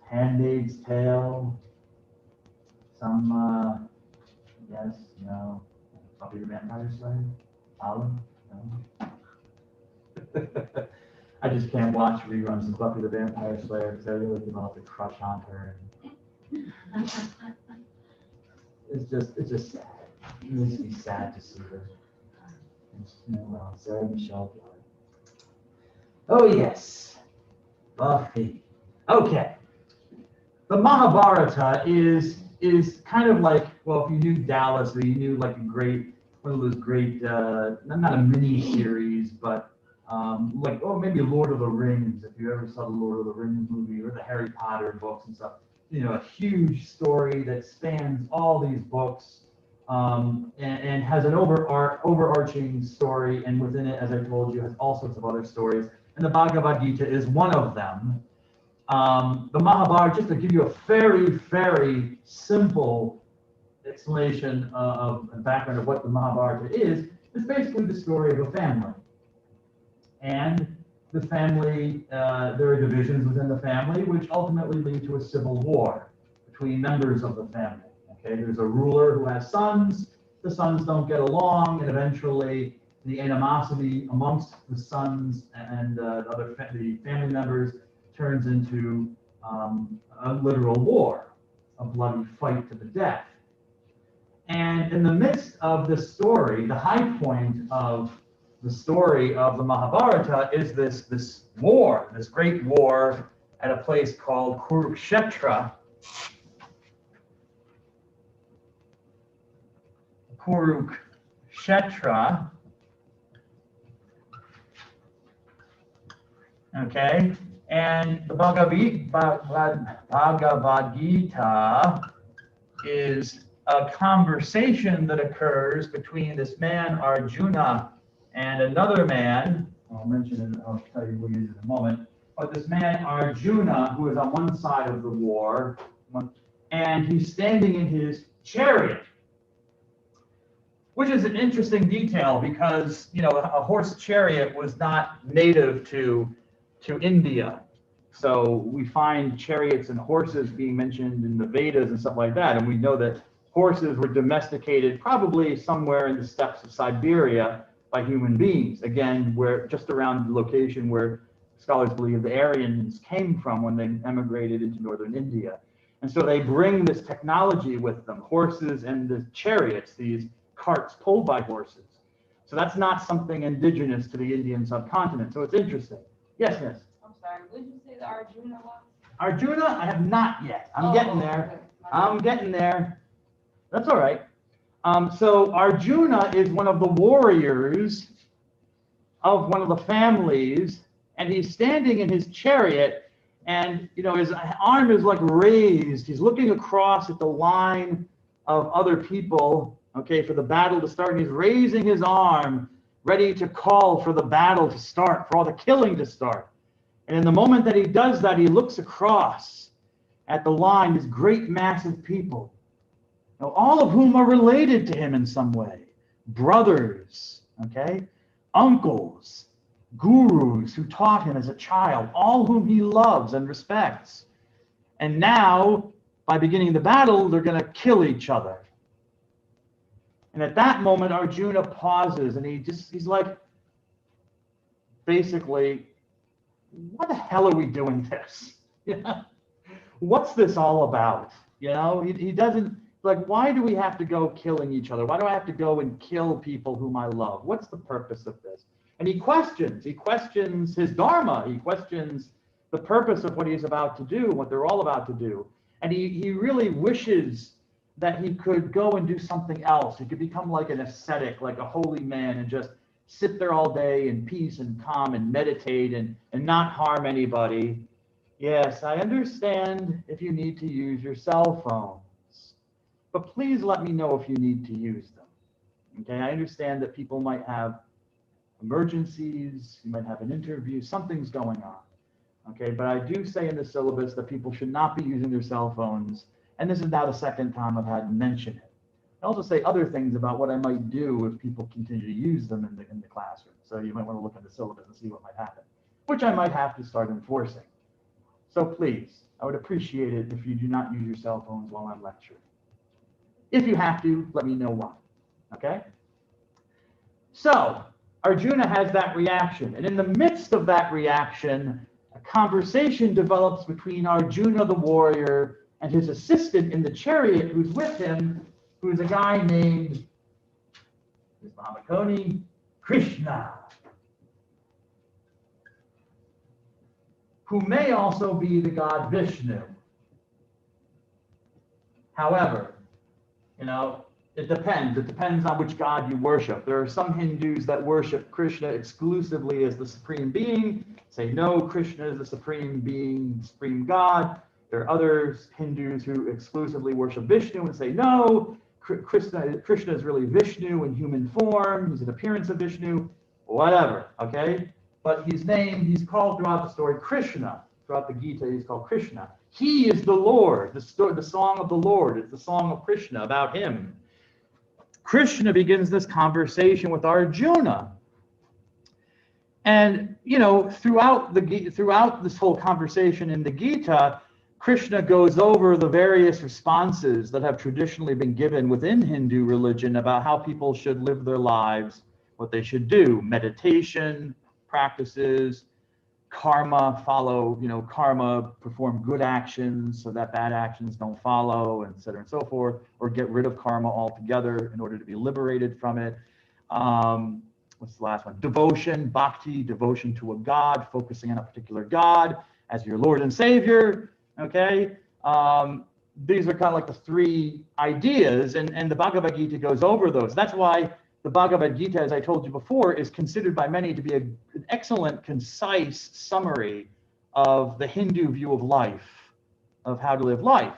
Handmaid's Tale, some, yes, no. Buffy the Vampire Slayer? Olive? No. I just can't watch reruns of Buffy the Vampire Slayer because I really developed a crush on her. It's just sad. It makes me sad to see her. Sarah Michelle Gellar. Oh, yes. Buffy. Okay. The Mahabharata is kind of like, well, if you knew Dallas, or you knew like one of those great, not a mini series, but like, oh, maybe Lord of the Rings, if you ever saw the Lord of the Rings movie or the Harry Potter books and stuff, a huge story that spans all these books, and has an overarching story, and within it, as I told you, has all sorts of other stories, and the Bhagavad Gita is one of them. The Mahabharata, just to give you a very, very simple explanation of the background of what the Mahabharata is basically the story of a family. And the family, there are divisions within the family, which ultimately lead to a civil war between members of the family. Okay, there's a ruler who has sons, the sons don't get along, and eventually the animosity amongst the sons and the family members turns into a literal war, a bloody fight to the death. And in the midst of this story, the high point of the story of the Mahabharata is this war, this great war at a place called Kurukshetra. Kurukshetra. Okay, and the Bhagavad Gita is a conversation that occurs between this man Arjuna and another man. I'll mention it, I'll tell you what he is in a moment. But this man Arjuna, who is on one side of the war, and he's standing in his chariot, which is an interesting detail because, a horse chariot was not native to India. So we find chariots and horses being mentioned in the Vedas and stuff like that. And we know that horses were domesticated probably somewhere in the steppes of Siberia by human beings. Again, where just around the location where scholars believe the Aryans came from when they emigrated into northern India. And so they bring this technology with them, horses and the chariots, these carts pulled by horses. So that's not something indigenous to the Indian subcontinent. So it's interesting. Yes, miss? I'm sorry, what did you say the Arjuna was? Arjuna, I have not yet. I'm getting there. Okay. I'm getting there. That's all right. So Arjuna is one of the warriors of one of the families, and he's standing in his chariot, and his arm is like raised. He's looking across at the line of other people, okay, for the battle to start, and he's raising his arm, ready to call for the battle to start, for all the killing to start. And in the moment that he does that, he looks across at the line, this great mass of people, all of whom are related to him in some way. Brothers, okay, uncles, gurus who taught him as a child, all whom he loves and respects. And now, by beginning the battle, they're going to kill each other. And at that moment, Arjuna pauses and he's like, basically, why the hell are we doing this? What's this all about? He doesn't, like, why do we have to go killing each other? Why do I have to go and kill people whom I love? What's the purpose of this? And he questions his dharma. He questions the purpose of what he's about to do, what they're all about to do. And he really wishes that he could go and do something else. He could become like an ascetic, like a holy man, and just sit there all day in peace and calm and meditate and not harm anybody. Yes, I understand if you need to use your cell phones, but please let me know if you need to use them. Okay, I understand that people might have emergencies, you might have an interview, something's going on. Okay, but I do say in the syllabus that people should not be using their cell phones. And this is now the second time I've had to mention it. I also say other things about what I might do if people continue to use them in the classroom. So you might want to look at the syllabus and see what might happen, which I might have to start enforcing. So please, I would appreciate it if you do not use your cell phones while I'm lecturing. If you have to, let me know why, okay? So Arjuna has that reaction. And in the midst of that reaction, a conversation develops between Arjuna the warrior and his assistant in the chariot who's with him, who's a guy named Mamakoni Krishna, who may also be the god Vishnu. However, it depends. It depends on which god you worship. There are some Hindus that worship Krishna exclusively as the supreme being, say no, Krishna is the supreme being, supreme god. There are other Hindus who exclusively worship Vishnu and say no, Krishna is really Vishnu in human form. He's an appearance of Vishnu, whatever, okay? But he's called throughout the story Krishna. Throughout the Gita, he's called Krishna. He is the Lord, the song of the Lord. It's the song of Krishna, about him. Krishna begins this conversation with Arjuna. And, throughout this whole conversation in the Gita, Krishna goes over the various responses that have traditionally been given within Hindu religion about how people should live their lives, what they should do, meditation, practices, karma, perform good actions so that bad actions don't follow, et cetera and so forth, or get rid of karma altogether in order to be liberated from it. What's the last one? Devotion, bhakti, devotion to a god, focusing on a particular god as your Lord and Savior, okay? These are kind of like the three ideas, and the Bhagavad Gita goes over those. That's why the Bhagavad Gita, as I told you before, is considered by many to be an excellent, concise summary of the Hindu view of life, of how to live life.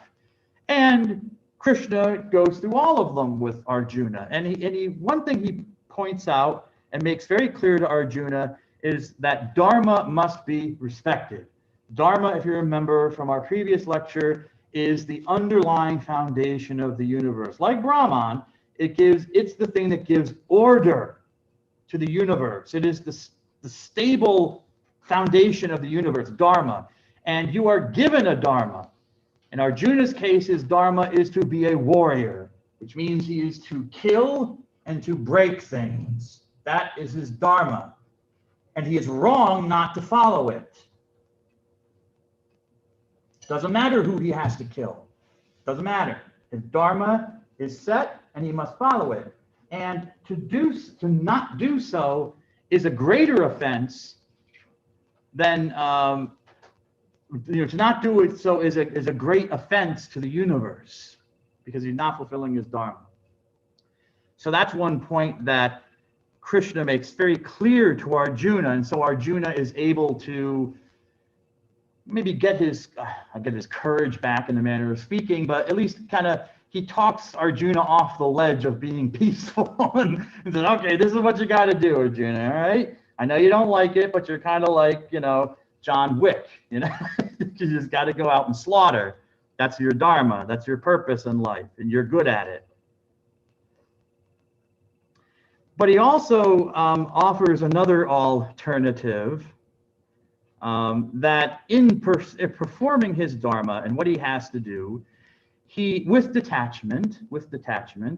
And Krishna goes through all of them with Arjuna. And one thing he points out and makes very clear to Arjuna is that Dharma must be respected. Dharma, if you remember from our previous lecture, is the underlying foundation of the universe. Like Brahman, it's the thing that gives order to the universe. It is the stable foundation of the universe, Dharma. And you are given a Dharma. In Arjuna's case, his Dharma is to be a warrior, which means he is to kill and to break things. That is his Dharma. And he is wrong not to follow it. Doesn't matter who he has to kill. Doesn't matter. His Dharma is set and he must follow it. And to not do so is a greater offense than to not do it so is a great offense to the universe, because he's not fulfilling his Dharma. So that's one point that Krishna makes very clear to Arjuna, and so Arjuna is able to maybe get his courage back in the manner of speaking, but at least he talks Arjuna off the ledge of being peaceful and says, okay, this is what you got to do, Arjuna, all right? I know you don't like it, but you're kind of like, John Wick, you just got to go out and slaughter. That's your Dharma. That's your purpose in life, and you're good at it. But he also offers another alternative, that in performing his Dharma and what he has to do, with detachment,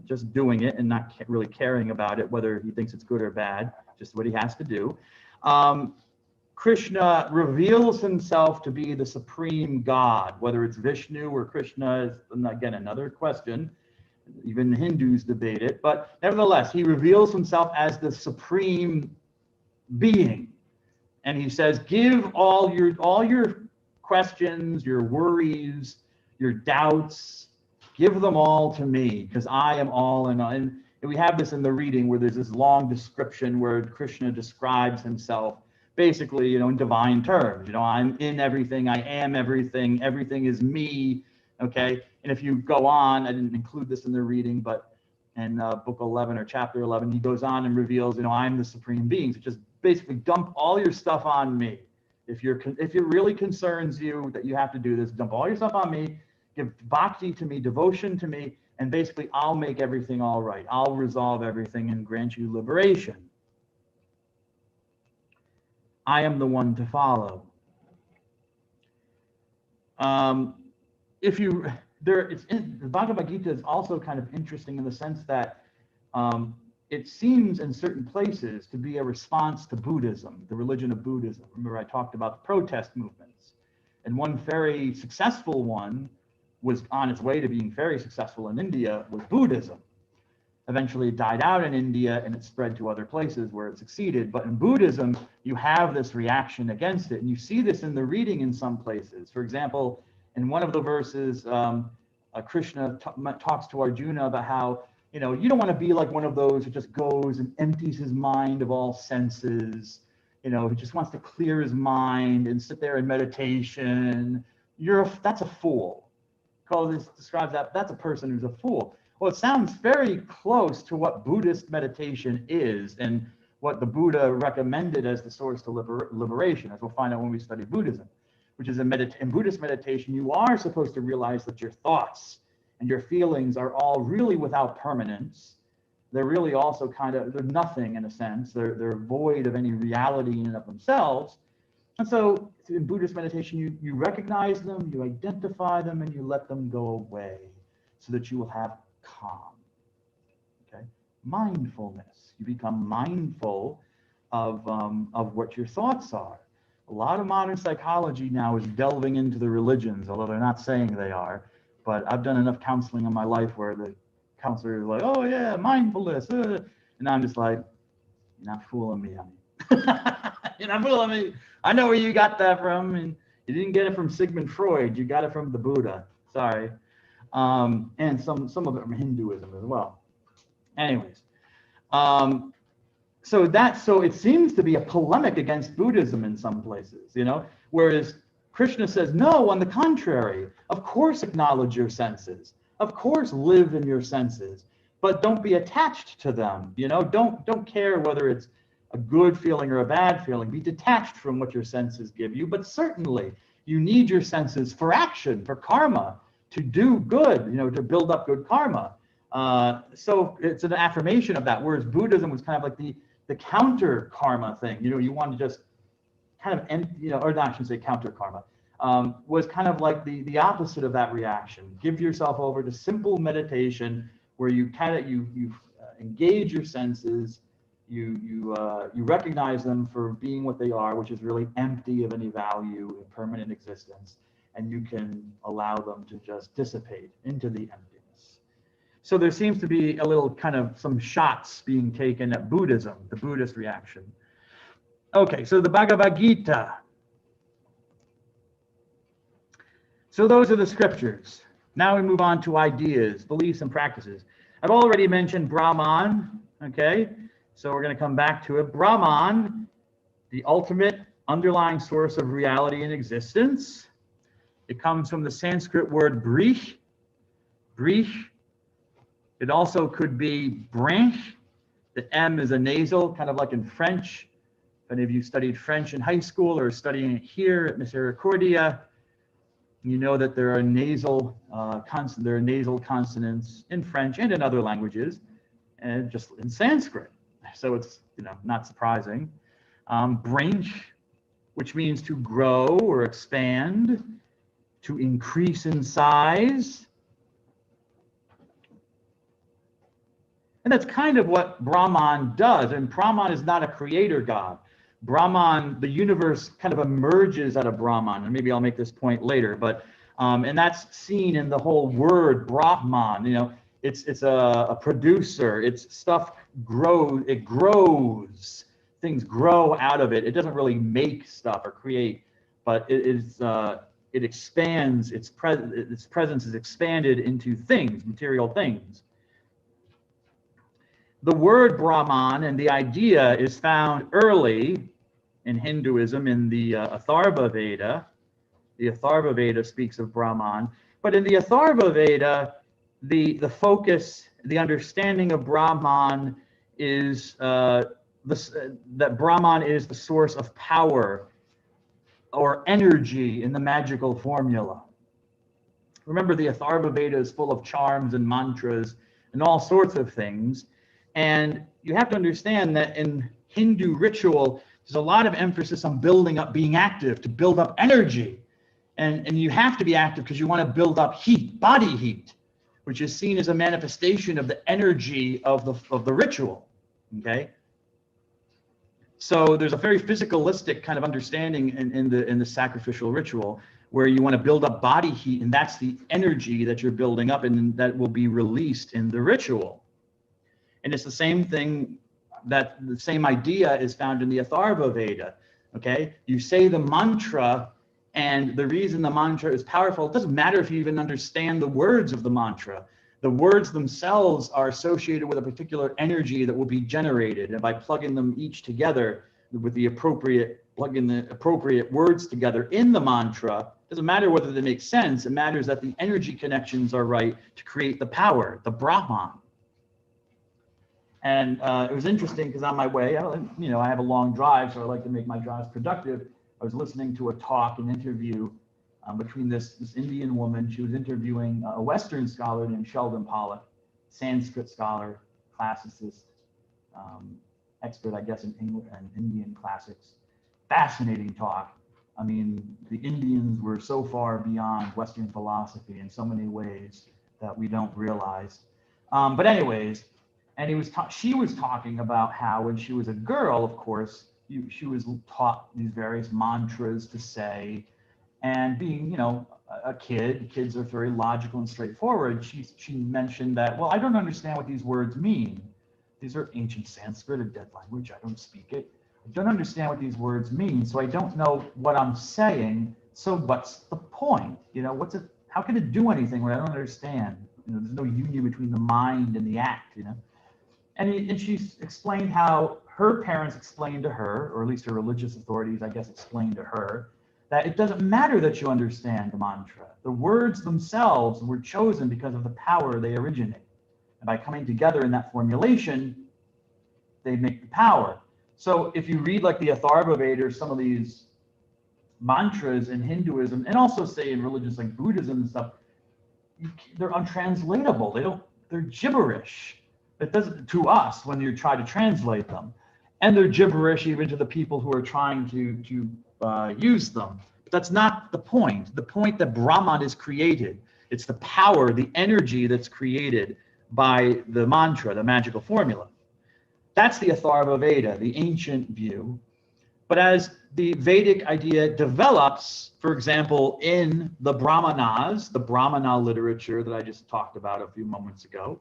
just doing it and not really caring about it, whether he thinks it's good or bad, just what he has to do, Krishna reveals himself to be the supreme God. Whether it's Vishnu or Krishna is, again, another question. Even Hindus debate it, but nevertheless, he reveals himself as the supreme being. And he says, give all your questions, your worries, your doubts, give them all to me, because I am all in all. And we have this in the reading where there's this long description where Krishna describes himself basically, in divine terms. I'm in everything, I am everything, everything is me, okay? And if you go on, I didn't include this in the reading, but in book 11 or chapter 11, he goes on and reveals, I'm the supreme being. So just basically dump all your stuff on me. If it really concerns you that you have to do this, dump all your stuff on me, give bhakti to me, devotion to me, and basically I'll make everything all right. I'll resolve everything and grant you liberation. I am the one to follow. The Bhagavad Gita is also kind of interesting in the sense that it seems in certain places to be a response to Buddhism, the religion of Buddhism. Remember, I talked about the protest movements, and one very successful one was on its way to being very successful in India was Buddhism. Eventually it died out in India and it spread to other places where it succeeded. But in Buddhism, you have this reaction against it. And you see this in the reading in some places. For example, in one of the verses, Krishna talks to Arjuna about how, you don't want to be like one of those who just goes and empties his mind of all senses, who just wants to clear his mind and sit there in meditation. That's a fool. Describes that's a person who's a fool. Well, it sounds very close to what Buddhist meditation is and what the Buddha recommended as the source to liberation, as we'll find out when we study Buddhism, which is in Buddhist meditation, you are supposed to realize that your thoughts and your feelings are all really without permanence. They're really also they're nothing in a sense. They're void of any reality in and of themselves. And so in Buddhist meditation, you recognize them, you identify them, and you let them go away so that you will have calm. Okay, mindfulness. You become mindful of what your thoughts are. A lot of modern psychology now is delving into the religions, although they're not saying they are. But I've done enough counseling in my life where the counselor is like, "Oh yeah, mindfulness," and I'm just like, "You're not fooling me, honey. You're not fooling me. I know where you got that from, and you didn't get it from Sigmund Freud. You got it from the Buddha. Sorry." And some of it from Hinduism as well. Anyways, so it seems to be a polemic against Buddhism in some places, whereas Krishna says, no, on the contrary, of course acknowledge your senses, of course live in your senses, but don't be attached to them, don't care whether it's a good feeling or a bad feeling. Be detached from what your senses give you, but certainly you need your senses for action, for karma, to do good, to build up good karma. So it's an affirmation of that, whereas Buddhism was kind of like the counter karma thing. You want to just kind of or not, I shouldn't say counter karma, was kind of like the opposite of that reaction. Give yourself over to simple meditation where you engage your senses, you recognize them for being what they are, which is really empty of any value in permanent existence, and you can allow them to just dissipate into the emptiness. So there seems to be a little kind of some shots being taken at Buddhism, the Buddhist reaction. Okay, so the Bhagavad Gita. So those are the scriptures. Now we move on to ideas, beliefs, and practices. I've already mentioned Brahman, okay? So we're going to come back to it. Brahman, the ultimate underlying source of reality and existence. It comes from the Sanskrit word brih. Brih. It also could be branch. The M is a nasal, kind of like in French. If any of you studied French in high school or studying it here at Misericordia, you know that there are nasal consonants in French and in other languages, and just in Sanskrit. So it's not surprising. Branch, which means to grow or expand, to increase in size. And that's kind of what Brahman does. And Brahman is not a creator god. Brahman, the universe kind of emerges out of Brahman. And maybe I'll make this point later, but and that's seen in the whole word Brahman. It's a producer. It's stuff grows. It grows. Things grow out of it. It doesn't really make stuff or create, but it expands. Its presence is expanded into things, material things. The word Brahman and the idea is found early in Hinduism in the Atharva Veda. The Atharva Veda speaks of Brahman, but in the Atharva Veda, the focus, the understanding of Brahman is that Brahman is the source of power or energy in the magical formula. Remember, the Atharva Veda is full of charms and mantras and all sorts of things. And you have to understand that in Hindu ritual, there's a lot of emphasis on building up, being active, to build up energy. And you have to be active because you want to build up heat, body heat, which is seen as a manifestation of the energy of the ritual. Okay? So there's a very physicalistic kind of understanding in the sacrificial ritual where you want to build up body heat, and that's the energy that you're building up and that will be released in the ritual. And it's the same thing, that the same idea is found in the Atharva Veda. Okay, you say the mantra, and the reason the mantra is powerful, it doesn't matter if you even understand the words of the mantra. The words themselves are associated with a particular energy that will be generated, and by plugging them each together with the appropriate, plugging the appropriate words together in the mantra, it doesn't matter whether they make sense. It matters that the energy connections are right to create the power, the Brahman. And it was interesting because on my way, I have a long drive, so I like to make my drives productive. I was listening to a talk, an interview between this Indian woman. She was interviewing a Western scholar named Sheldon Pollock, Sanskrit scholar, classicist, expert, I guess, in English and Indian classics. Fascinating talk. I mean, the Indians were so far beyond Western philosophy in so many ways that we don't realize. But anyways, and she was talking about how when she was a girl, of course, she was taught these various mantras to say, and being, a kid, kids are very logical and straightforward. She mentioned that, well, I don't understand what these words mean. These are ancient Sanskrit, a dead language. I don't speak it. I don't understand what these words mean, so I don't know what I'm saying. So what's the point? How can it do anything when I don't understand? There's no union between the mind and the act, And she explained how her parents explained to her, or at least her religious authorities, I guess, explained to her, that it doesn't matter that you understand the mantra. The words themselves were chosen because of the power they originate. And by coming together in that formulation, they make the power. So if you read like the Atharva Veda or some of these mantras in Hinduism, and also say in religions like Buddhism and stuff, they're untranslatable. They're gibberish. It doesn't to us when you try to translate them, and they're gibberish even to the people who are trying to use them. But that's not the point. The point that Brahman is created. It's the power, the energy that's created by the mantra, the magical formula. That's the Atharva Veda, the ancient view. But as the Vedic idea develops, for example, in the Brahmanas, the Brahmana literature that I just talked about a few moments ago,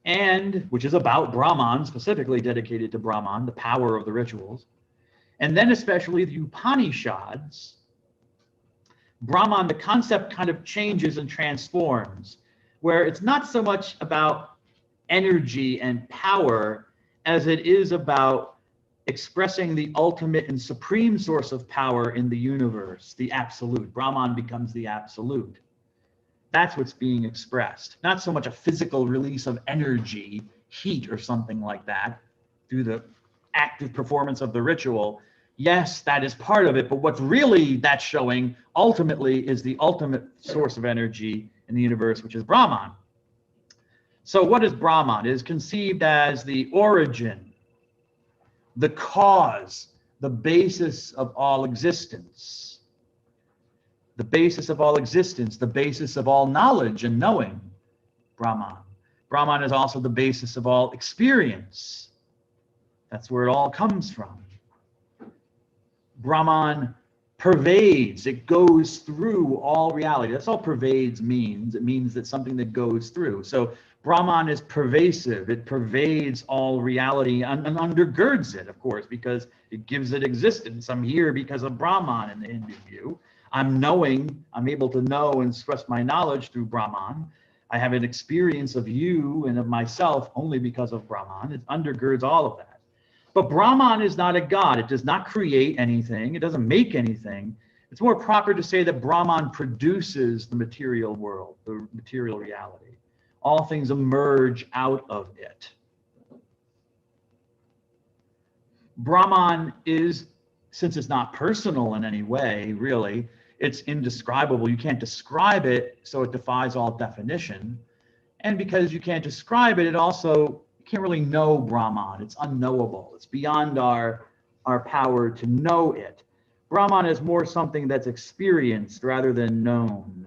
and which is about Brahman, specifically dedicated to Brahman, the power of the rituals, and then especially the Upanishads, Brahman, the concept kind of changes and transforms, where it's not so much about energy and power as it is about expressing the ultimate and supreme source of power in the universe, the absolute. Brahman becomes the absolute. That's what's being expressed. Not so much a physical release of energy, heat or something like that, through the active performance of the ritual. Yes, that is part of it, but what's really that's showing ultimately is the ultimate source of energy in the universe, which is Brahman. So what is Brahman? It is conceived as the origin, the cause, the basis of all existence. The basis of all existence, the basis of all knowledge and knowing, Brahman. Brahman is also the basis of all experience. That's where it all comes from. Brahman pervades, it goes through all reality. That's all pervades means. It means that something that goes through. So Brahman is pervasive. It pervades all reality and undergirds it, of course, because it gives it existence. I'm here because of Brahman in the Hindu view. I'm knowing, I'm able to know and express my knowledge through Brahman. I have an experience of you and of myself only because of Brahman. It undergirds all of that. But Brahman is not a god. It does not create anything. It doesn't make anything. It's more proper to say that Brahman produces the material world, the material reality. All things emerge out of it. Brahman is, since it's not personal in any way, really, it's indescribable. You can't describe it, so it defies all definition. And because you can't describe it, it also, you can't really know Brahman. It's unknowable. It's beyond our power to know it. Brahman is more something that's experienced rather than known.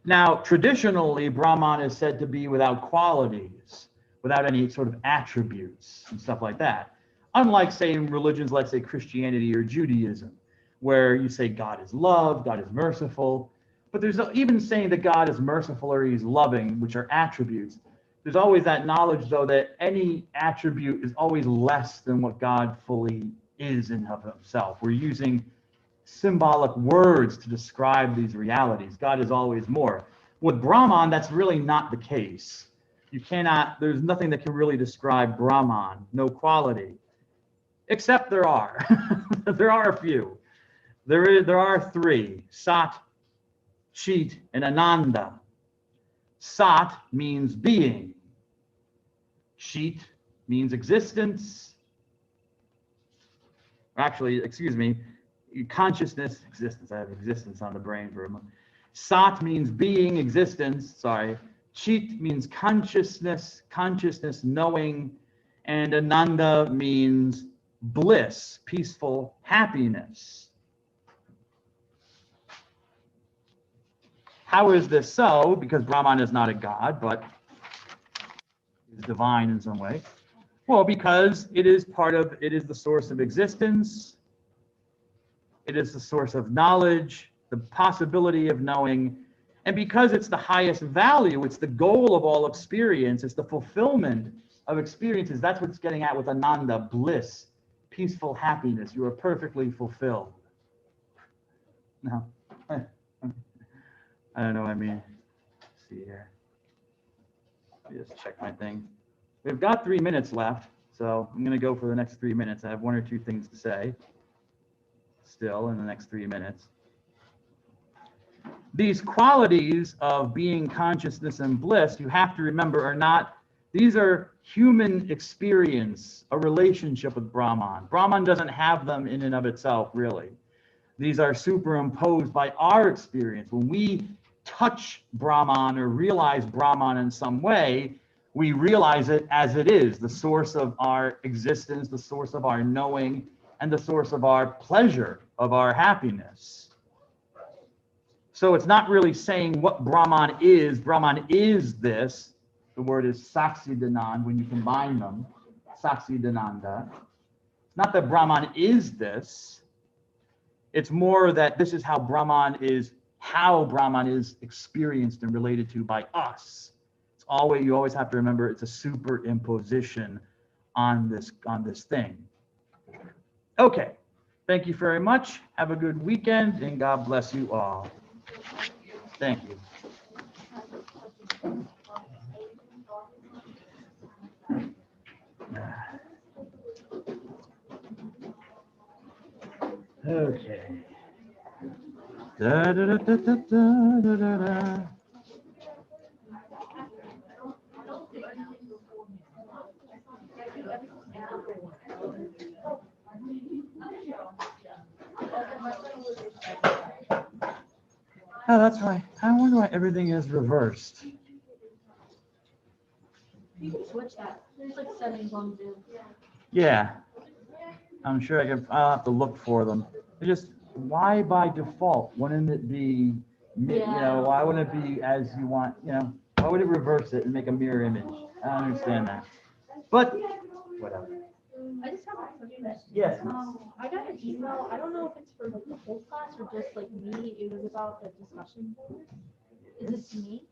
Now, traditionally, Brahman is said to be without qualities, without any sort of attributes and stuff like that. Unlike, say, in religions like, say, Christianity or Judaism, where you say God is love, God is merciful. But there's even saying that God is merciful or he's loving, which are attributes. There's always that knowledge, though, that any attribute is always less than what God fully is in of himself. We're using symbolic words to describe these realities. God is always more. With Brahman, that's really not the case. You cannot, there's nothing that can really describe Brahman, no quality. Except there are. There are a few. There are three: Sat, Chit, and Ananda. Sat means being. Chit means existence. Actually, excuse me, consciousness, existence. I have existence on the brain for a moment. Sat means being, existence, sorry. Chit means consciousness, knowing. And Ananda means bliss, peaceful happiness. How is this so? Because Brahman is not a god, but is divine in some way. Well, because it is the source of existence. It is the source of knowledge, the possibility of knowing. And because it's the highest value, it's the goal of all experience, it's the fulfillment of experiences. That's what it's getting at with Ananda, bliss, peaceful happiness. You are perfectly fulfilled. No. I don't know what I mean. Let's see here. Let me just check my thing. We've got 3 minutes left, so I'm going to go for the next 3 minutes. I have one or two things to say still in the next 3 minutes. These qualities of being, consciousness, and bliss, you have to remember, are not, these are human experience, a relationship with Brahman. Brahman doesn't have them in and of itself, really. These are superimposed by our experience. When we touch Brahman or realize Brahman in some way, we realize it as it is, the source of our existence, the source of our knowing, and the source of our pleasure, of our happiness. So it's not really saying what Brahman is. Brahman is this. The word is Saksidanand when you combine them. Saksidananda. It's not that Brahman is this. It's more that this is how Brahman is experienced and related to by us. It's always, you always have to remember, it's a superimposition on this thing. Okay. Thank you very much. Have a good weekend, and God bless you all. Thank you. Okay. Da, da, da, da, da, da, da, da. Oh, that's right. I wonder why everything is reversed. You can switch that. There's like settings on Zoom. Yeah. I'm sure I'll have to look for them. It just, why by default? Wouldn't it be, why wouldn't it be as you want, why would it reverse it and make a mirror image? I don't understand that. But, whatever. I just have a question. Yes. I got an email. I don't know if it's for like the whole class or just like me. It was about the discussion board. Is it to me?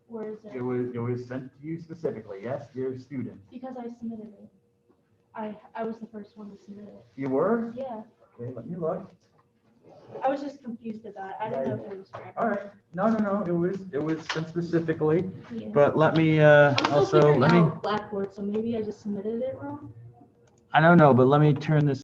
Or is it? It was sent to you specifically, yes, dear student. Because I submitted it. I was the first one to submit it. You were? Yeah. Okay, let me look. I was just confused at that. I didn't know if it was for All right. No. It was sent specifically. Yeah. But let me I'm still also figuring let me. out Blackboard, so maybe I just submitted it wrong. I don't know, but let me turn this.